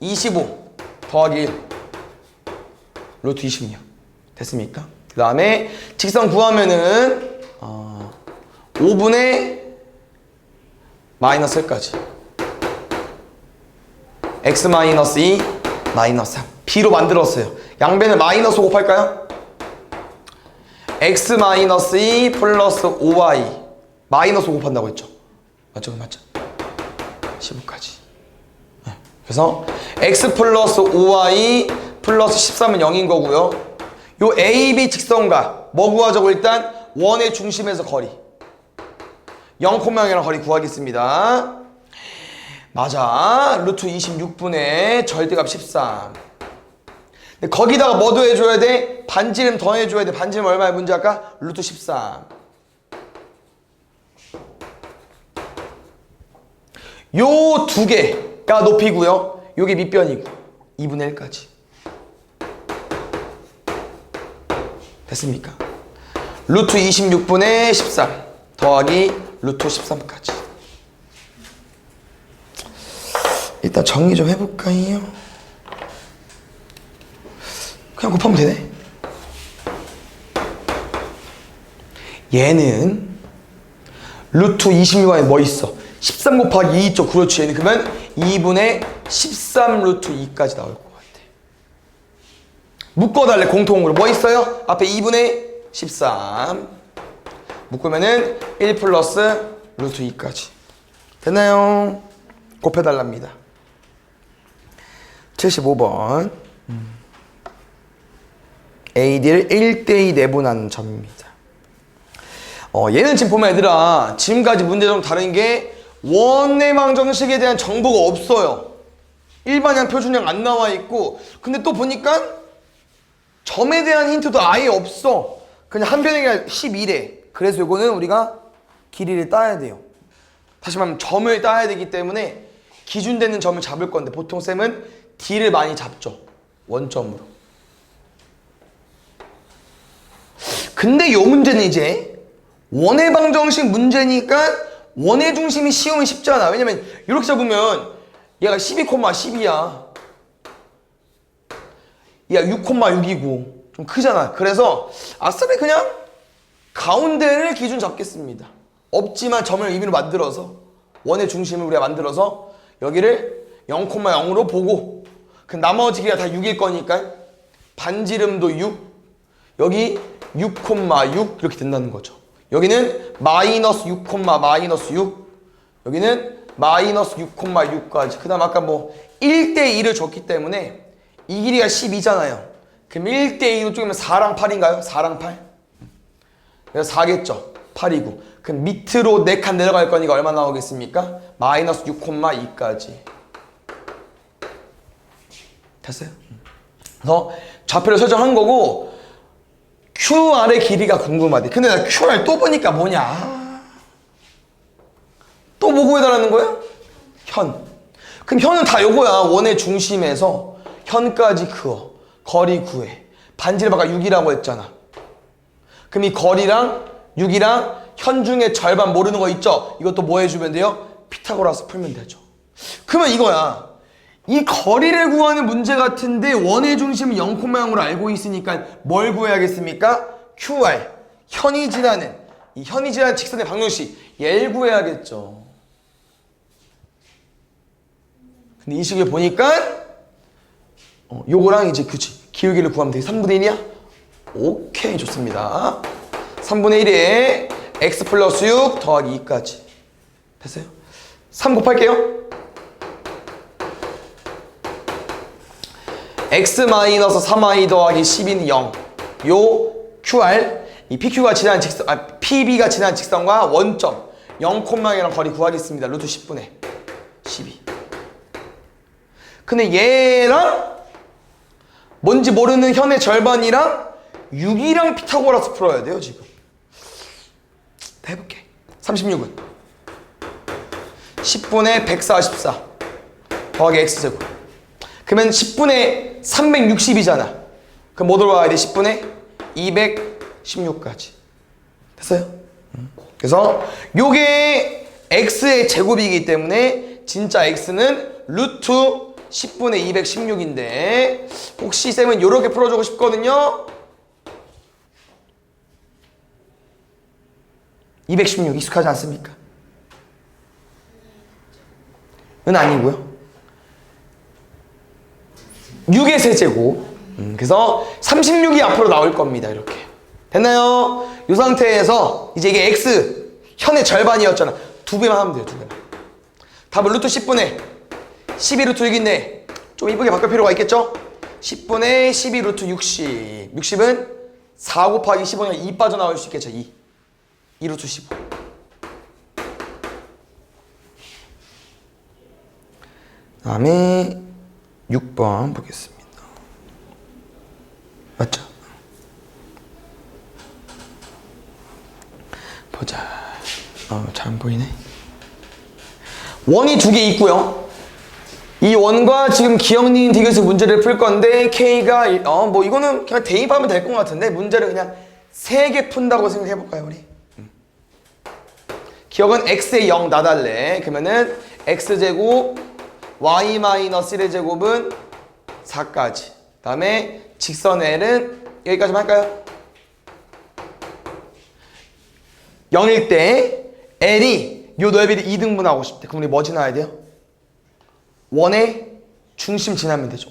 Speaker 1: 25 더하기 1 루트 26 됐습니까? 그 다음에 직선 구하면은 5분의 마이너스 1까지 x 마이너스 2 마이너스 3 b로 만들었어요. 양변을 마이너스 곱할까요? x 마이너스 2 플러스 5y 마이너스 곱한다고 했죠. 맞죠? 맞죠? 15까지. 그래서 x 플러스 5y 플러스 13은 0인 거고요. 요 AB 직선과 뭐 구하자고 일단 원의 중심에서 거리 0,0이랑 거리 구하겠습니다. 맞아. 루트 26분의 절대값 13. 거기다가 뭐 더해줘야 돼? 반지름 더해줘야 돼. 반지름 얼마야 문제 아까? 루트 13. 요 두 개가 높이고요. 요게 밑변이고 2분의 1까지. 됐습니까? 루트 26분의 13 더하기 루트 13까지. 일단 정리 좀 해볼까요? 그냥 곱하면 되네. 얘는 루트 26안에 뭐 있어? 13 곱하기 2 있죠. 그렇지. 얘는 그러면 2분의 13 루트 2까지 나올 것 같아. 묶어달래. 공통으로 뭐 있어요? 앞에 2분의 13 묶으면은 1 플러스 루트 2까지. 됐나요? 곱해달랍니다. 75번 AD를 1대2 내분하는 점입니다. 얘는 지금 보면 얘들아 지금까지 문제랑 다른 게 원내망정식에 대한 정보가 없어요. 일반형 표준형 안 나와 있고 근데 또 보니까 점에 대한 힌트도 아예 없어. 그냥 한 변형이 11에. 그래서 이거는 우리가 길이를 따야 돼요. 다시 말하면 점을 따야 되기 때문에 기준되는 점을 잡을 건데 보통 쌤은 D를 많이 잡죠. 원점으로. 근데 이 문제는 이제 원의 방정식 문제니까 원의 중심이 씌우면 쉽잖아. 왜냐면 이렇게 잡으면 얘가 12,12야. 얘가 6,6이고 좀 크잖아. 그래서 아싸리 그냥 가운데를 기준 잡겠습니다. 없지만 점을 의미로 만들어서 원의 중심을 우리가 만들어서 여기를 0,0으로 보고 그 나머지 길이가 다 6일 거니까 반지름도 6 여기 6,6 이렇게 된다는 거죠. 여기는 마이너스 6, 마이너스 6 여기는 마이너스 6,6까지 그 다음 아까 뭐 1대2를 줬기 때문에 이 길이가 12잖아요. 그럼 1대2로 쪼개면 4랑 8인가요? 4랑 8? 그래서 4겠죠. 8이고 그럼 밑으로 4칸 내려갈 거니까 얼마 나오겠습니까? 마이너스 6,2까지. 됐어요? 그래서 좌표를 설정한 거고 QR의 길이가 궁금하대. 근데 나 QR 또 보니까 뭐냐? 또 뭐 구해달라는 거야? 현. 그럼 현은 다 요거야. 원의 중심에서 현까지 그어. 거리 구해. 반지름 아까 6이라고 했잖아. 그럼 이 거리랑 6이랑 현 중에 절반 모르는 거 있죠? 이것도 뭐 해주면 돼요? 피타고라스 풀면 되죠. 그러면 이거야. 이 거리를 구하는 문제 같은데 원의 중심은 0,0으로 알고 있으니까 뭘 구해야겠습니까? QR, 현이 지나는 이 현이 지나는 직선의 방정식 얘를 구해야겠죠. 근데 이 식을 보니까 요거랑 이제 그치 기울기를 구하면 되게 3분의 1이야? 오케이 좋습니다. 3분의 1에 x 플러스 6 더하기 2까지. 됐어요? 3 곱할게요. x 마이너스 3i 더하기 12는 0. 요 QR, 이 PQ가 지나는 직선, PB가 지나는 직선과 원점 0,0랑 거리 구하겠습니다. 루트 10분의 12. 근데 얘랑 뭔지 모르는 현의 절반이랑 6이랑 피타고라스 풀어야 돼요, 지금. 해볼게. 36은 10분의 144 더하기 x제곱. 그러면 10분의 360이잖아. 그럼 뭐 들어와야 돼? 10분의 216까지. 됐어요? 그래서 요게 x의 제곱이기 때문에 진짜 x는 루트 10분의 216인데 혹시 쌤은 요렇게 풀어주고 싶거든요. 216 익숙하지 않습니까? 은 아니고요. 6의 세제곱. 그래서 36이 앞으로 나올 겁니다. 이렇게. 됐나요? 이 상태에서 이제 이게 x 현의 절반이었잖아. 2배만 하면 돼요. 2배만. 답은 루트 10분의 12 루트 6인데 좀 이쁘게 바꿀 필요가 있겠죠? 10분의 12 루트 60. 60은 4 곱하기 15는 2 빠져나올 수 있겠죠. 2 루트 15. 다음에 6번 보겠습니다. 맞죠? 보자. 잘 안 보이네. 원이 두 개 있고요. 이 원과 지금 기억니은 디귿의 문제를 풀 건데 K가 뭐 이거는 그냥 대입하면 될 것 같은데 문제를 그냥 3개 푼다고 생각해 볼까요, 우리? 기억은 x의 0 나달래. 그러면은 x제곱 y 마이너스 1의 제곱은 4까지. 다음에 직선 L은 여기까지만 할까요? 0일 때 L이 요 넓이를 2등분하고 싶대. 그럼 우리 뭐 지나야 돼요? 원의 중심 지나면 되죠.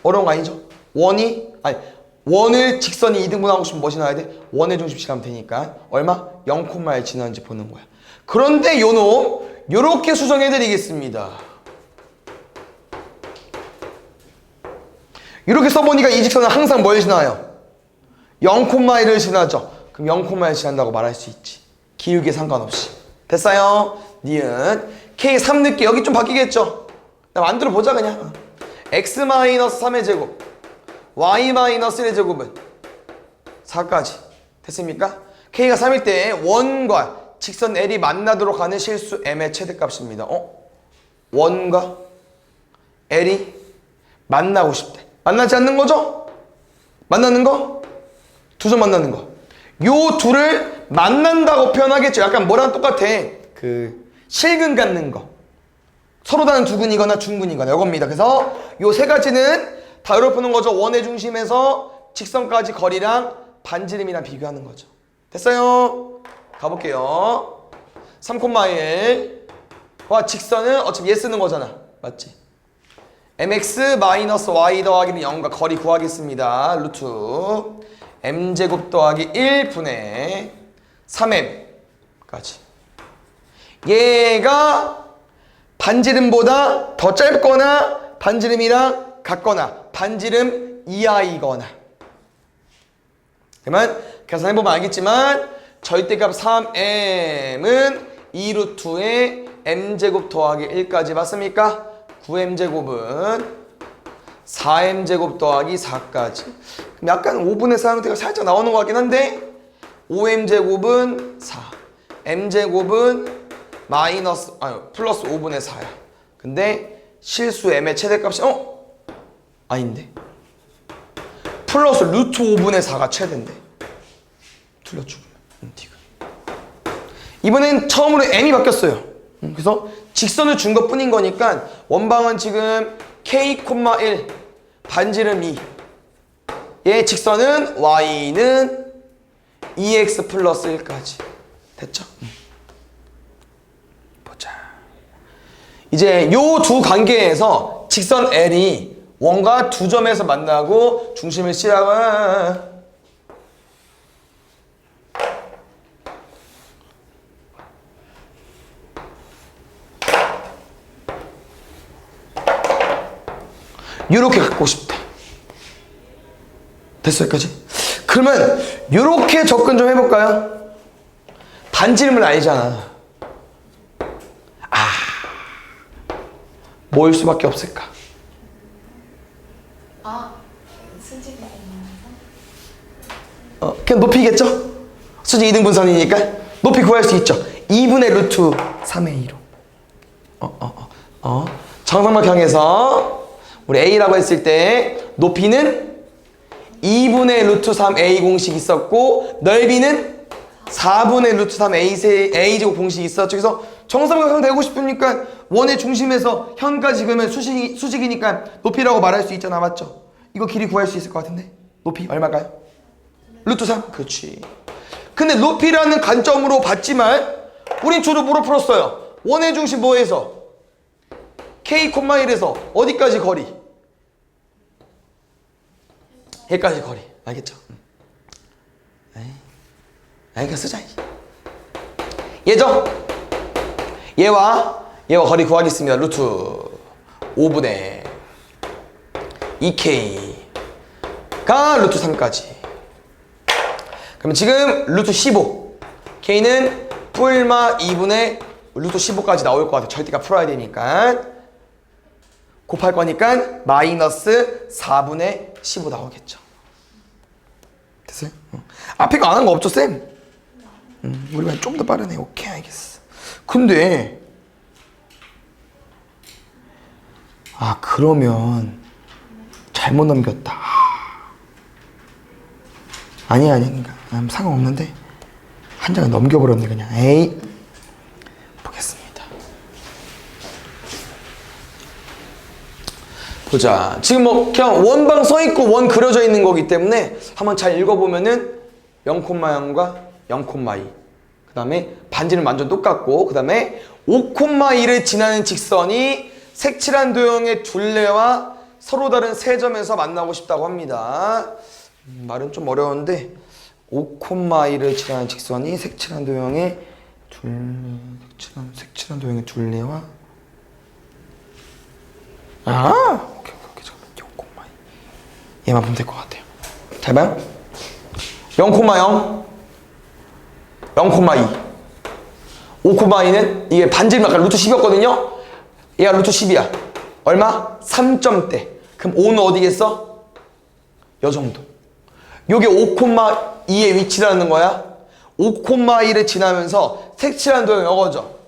Speaker 1: 어려운 거 아니죠? 원을 직선이 2등분하고 싶으면 뭐 지나야 돼? 원의 중심 지나면 되니까 얼마? 0,1 지나는지 보는 거야. 그런데 요놈 요렇게 수정해 드리겠습니다. 이렇게 써보니까 이 직선은 항상 뭘 지나요? 0,1을 지나죠. 그럼 0,1 지난다고 말할 수 있지. 기울기에 상관없이. 됐어요? 니은 K 3 넣게 여기 좀 바뀌겠죠? 나 만들어 보자 그냥. x-3의 제곱 y-1의 제곱은 4까지. 됐습니까? K가 3일 때 원과 직선 L이 만나도록 하는 실수 M의 최대값입니다. 원과 L이 만나고 싶대. 만나지 않는 거죠? 만나는 거? 두 점 만나는 거. 요 둘을 만난다고 표현하겠죠. 약간 뭐랑 똑같아. 실근 갖는 거. 서로 다른 두근이거나 중근이거나 이겁니다. 그래서 요 세 가지는 다 이렇게 푸는 거죠. 원의 중심에서 직선까지 거리랑 반지름이랑 비교하는 거죠. 됐어요? 가볼게요. 3,1와 직선은 어차피 얘 쓰는 거잖아. 맞지? mx-y 더하기는 0과 거리 구하겠습니다. 루트 m제곱 더하기 1분의 3m까지. 얘가 반지름보다 더 짧거나 반지름이랑 같거나 반지름 이하이거나. 그러면 계산해보면 알겠지만 절대값 3m은 2루트의 m제곱 더하기 1까지 맞습니까? 9m제곱은 4m제곱 더하기 4까지. 그럼 약간 5분의 4 형태가 살짝 나오는 것 같긴 한데 5m제곱은 4 m제곱은 플러스 5분의 4야. 근데 실수 m의 최대값이 아닌데 플러스 루트 5분의 4가 최대인데 틀렸죠. 이번엔 처음으로 m이 바뀌었어요. 그래서 직선을 준 것 뿐인 거니까 원방은 지금 k,1 반지름 2 얘 직선은 y는 2x 플러스 1까지. 됐죠? 보자. 이제 요 두 관계에서 직선 L이 원과 두 점에서 만나고 중심을 C라고 요렇게 갖고 싶대. 됐어 여기까지? 그러면 요렇게 접근 좀 해볼까요? 반지름을 알잖아. 뭐일 수밖에 없을까?
Speaker 2: 수직이
Speaker 1: 그냥 높이겠죠? 수직 이등분선이니까 높이 구할 수 있죠. 2분의 루트 3의 2로 정삼각 향해서 우리 A라고 했을 때 높이는 2분의 루트 3A 공식 있었고 넓이는 4분의 루트 3A제곱 공식이 있었죠. 그래서 정삼각형 되고 싶으니까 원의 중심에서 현까지 그러면 수직이니까 높이라고 말할 수 있잖아. 맞죠? 이거 길이 구할 수 있을 것 같은데 높이 얼마일까요? 루트 3. 그렇지. 근데 높이라는 관점으로 봤지만 우린 주로 뭐로 풀었어요? 원의 중심 뭐에서? K, 1에서 어디까지 거리? 여기까지 거리. 알겠죠? 그냥 쓰자. 얘죠? 얘와 거리 구하겠습니다. 루트 5분의 2K가 루트 3까지. 그러면 지금 루트 15 K는 뿔마 2분의 루트 15까지 나올 것 같아. 절대값 풀어야 되니까 곱할 거니까 마이너스 4분의 15 나오겠죠. 됐어요? 앞에 거 안 한 거 없죠 쌤? 우리가 좀 더 빠르네. 오케이 알겠어. 근데 그러면 잘못 넘겼다. 아니야 그러니까 상관없는데 한 장을 넘겨버렸네 그냥. 에이 보겠습니다. 보자. 지금 뭐 그냥 원방 써있고 원 그려져 있는 거기 때문에 한번 잘 읽어보면은 0,0과 0,2 그 다음에 반지는 완전 똑같고 그 다음에 5,2를 지나는 직선이 색칠한 도형의 둘레와 서로 다른 세 점에서 만나고 싶다고 합니다. 말은 좀 어려운데 5,2를 지나는 직선이 색칠한 도형의 색칠한 도형의 둘레와 오케이 잠깐만 0,2 얘만 보면 될 것 같아요. 잘 봐요. 0,0 0,2 5,2는 이게 반지름 아까 루트 10이었거든요. 얘가 루트 10이야. 얼마? 3점대. 그럼 5는 어디겠어? 요 정도. 요게 5,2의 위치라는 거야. 5,2를 지나면서 색칠한 도형 이거죠.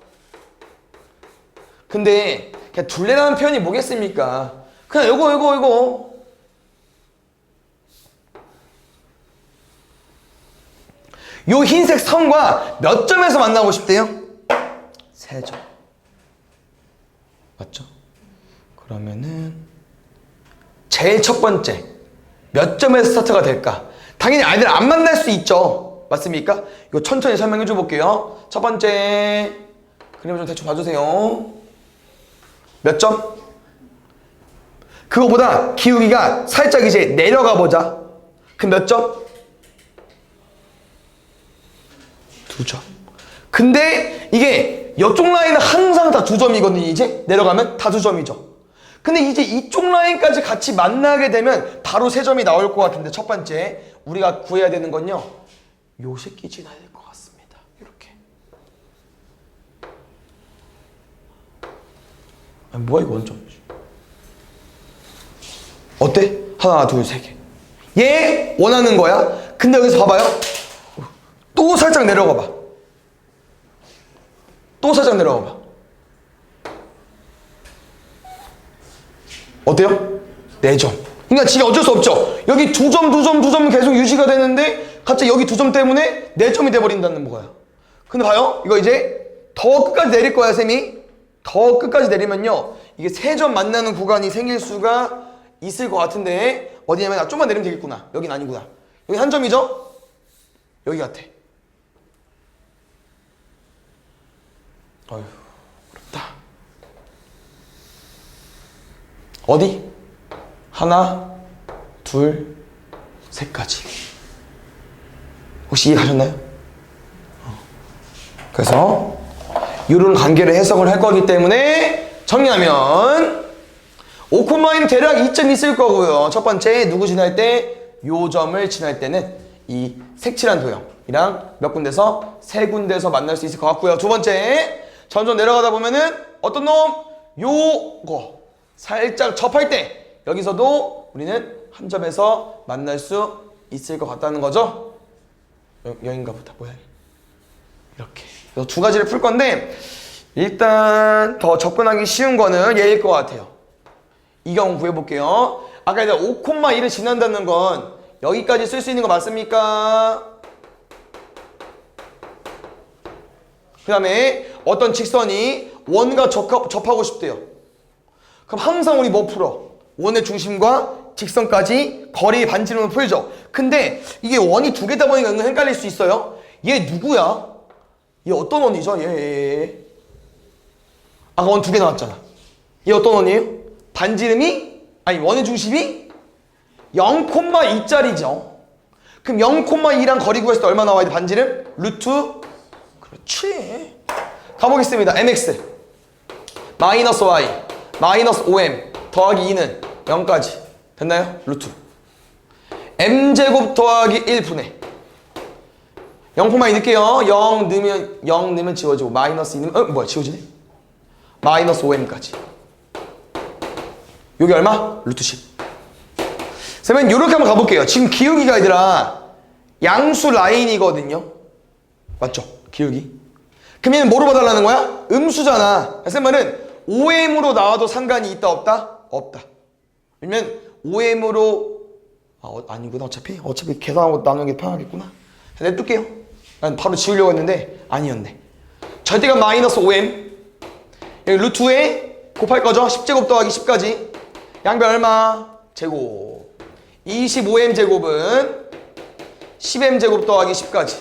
Speaker 1: 근데 그냥 둘레라는 표현이 뭐겠습니까? 그냥 이거 요 흰색 선과 몇 점에서 만나고 싶대요? 3점. 맞죠? 그러면은 제일 첫 번째 몇 점에서 스타트가 될까? 당연히 아이들 안 만날 수 있죠. 맞습니까? 이거 천천히 설명해 줘 볼게요. 첫 번째 그림 좀 대충 봐주세요. 몇 점? 그거보다 기울기가 살짝 이제 내려가 보자. 그럼 몇 점? 2점. 근데 이게 이쪽 라인은 항상 다 2점이거든요. 이제 내려가면 다 2점이죠. 근데 이제 이쪽 라인까지 같이 만나게 되면 바로 3점이 나올 것 같은데 첫 번째 우리가 구해야 되는 건요. 요 새끼 지나야 될 것 같습니다. 이렇게. 뭐야 이거 원점. 어때? 하나 둘 세 개. 얘 원하는 거야. 근데 여기서 봐봐요. 또 살짝 내려가 봐. 또 살짝 내려가 봐. 어때요? 4점. 그러니까 지금 어쩔 수 없죠. 여기 2점 계속 유지가 되는데 갑자기 여기 2점 때문에 4점이 돼버린다는 거야. 근데 봐요. 이거 이제 더 끝까지 내릴 거야 쌤이. 더 끝까지 내리면요. 이게 3점 만나는 구간이 생길 수가 있을 것 같은데 어디냐면 좀만 내리면 되겠구나. 여긴 아니구나. 여기 한 점이죠? 여기 같아. 어휴 어렵다. 어디? 하나, 둘, 셋까지. 혹시 이해가셨나요? 그래서 이런 관계를 해석을 할 거기 때문에 정리하면 5,2는 대략 2점 있을 거고요. 첫 번째 누구 지날 때? 요 점을 지날 때는 이 색칠한 도형이랑 몇 군데서? 세 군데서 만날 수 있을 것 같고요. 두 번째 점점 내려가다 보면은 어떤 놈? 요거 살짝 접할 때 여기서도 우리는 한 점에서 만날 수 있을 것 같다는 거죠. 여긴가 보다. 뭐야? 이렇게. 그래서 두 가지를 풀 건데 일단 더 접근하기 쉬운 거는 얘일 것 같아요. 이 경우 구해볼게요. 아까 내가 5,1을 지난다는 건 여기까지 쓸 수 있는 거 맞습니까? 그 다음에 어떤 직선이 원과 접하고 싶대요. 그럼 항상 우리 뭐 풀어? 원의 중심과 직선까지 거리 반지름을 풀죠. 근데 이게 원이 두 개다 보니까 은근 헷갈릴 수 있어요. 얘 누구야? 얘 어떤 원이죠? 얘. 아까 원 두 개 나왔잖아. 얘 어떤 원이에요? 반지름이? 아니 원의 중심이? 0,2짜리죠. 그럼 0,2랑 거리 구했을 때 얼마 나와야 돼? 반지름? 루트? 그렇지. 가보겠습니다. mx 마이너스 y 마이너스 5m 더하기 2는 0까지 됐나요? 루트 m제곱 더하기 1분의 0,2 넣을게요. 0 넣으면 지워지고 마이너스 2 넣으면 뭐야 지워지네? 마이너스 5m까지 여기 얼마? 루트 10. 그러면 이렇게 한번 가볼게요. 지금 기울기가 얘들아 양수 라인이거든요. 맞죠? 기울기. 그럼 얘는 뭐로 봐달라는 거야? 음수잖아. 쌤 말은 5m으로 나와도 상관이 있다 없다? 없다. 그러면 5m으로 아니구나. 어차피 계산하고 나누는 게 편하겠구나. 냅둘게요. 난 바로 지우려고 했는데 아니었네. 절대값 마이너스 5m 여기 루트에 곱할 거죠? 10제곱 더하기 10까지 양변 얼마? 제곱 25m 제곱은 10m 제곱 더하기 10까지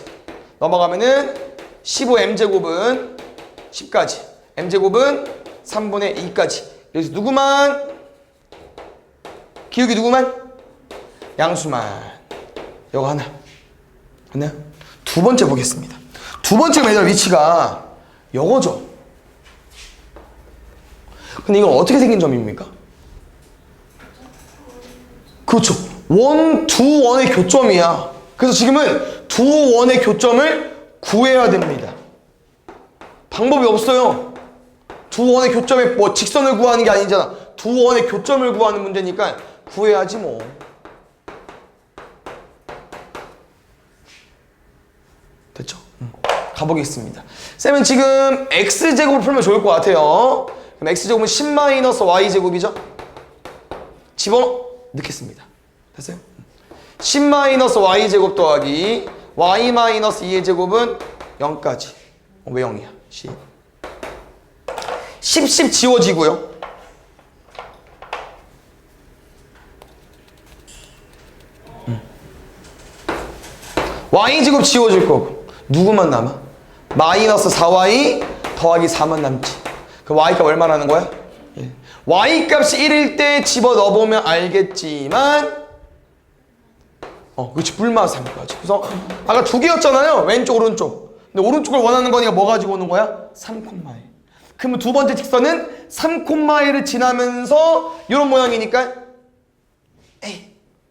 Speaker 1: 넘어가면은 15m 제곱은 10까지 m 제곱은 3분의 2까지 여기서 누구만? 기울기 누구만? 양수만 요거 하나 됐나요? 두 번째 보겠습니다. 두 번째 매달 위치가 요거죠. 근데 이건 어떻게 생긴 점입니까? 그렇죠. 두 원의 교점이야. 그래서 지금은 두 원의 교점을 구해야 됩니다. 방법이 없어요. 두 원의 교점에 뭐 직선을 구하는 게 아니잖아. 두 원의 교점을 구하는 문제니까 구해야지 뭐. 됐죠? 가보겠습니다. 쌤은 지금 x제곱을 풀면 좋을 것 같아요. 그럼 x제곱은 10-y제곱이죠? 넣겠습니다. 됐어요? 10-y제곱 더하기 y-2의 제곱은 0까지. 왜 0이야? 10 지워지고요. y제곱 지워질 거고 누구만 남아? 마이너스 4y 더하기 4만 남지. 그 y값 얼마라는 거야? y값이 1일 때 집어넣어보면 알겠지만 그렇지 불마 3까지. 그래서 아까 두 개였잖아요. 왼쪽 오른쪽. 근데 오른쪽을 원하는 거니까 뭐 가지고 오는 거야? 3,1. 그러면 두 번째 직선은 3,1을 지나면서 이런 모양이니까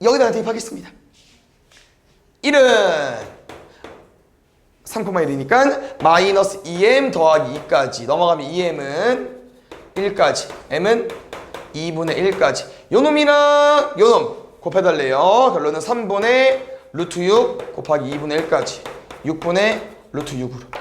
Speaker 1: 여기다가 대입하겠습니다. 1은 3,1이니까 마이너스 2m 더하기 2까지 넘어가면 2m은 1까지 m은 2분의 1까지 요놈이랑 요놈 곱해달래요. 결론은 3분의 루트 6 곱하기 2분의 1까지 6분의 루트 6으로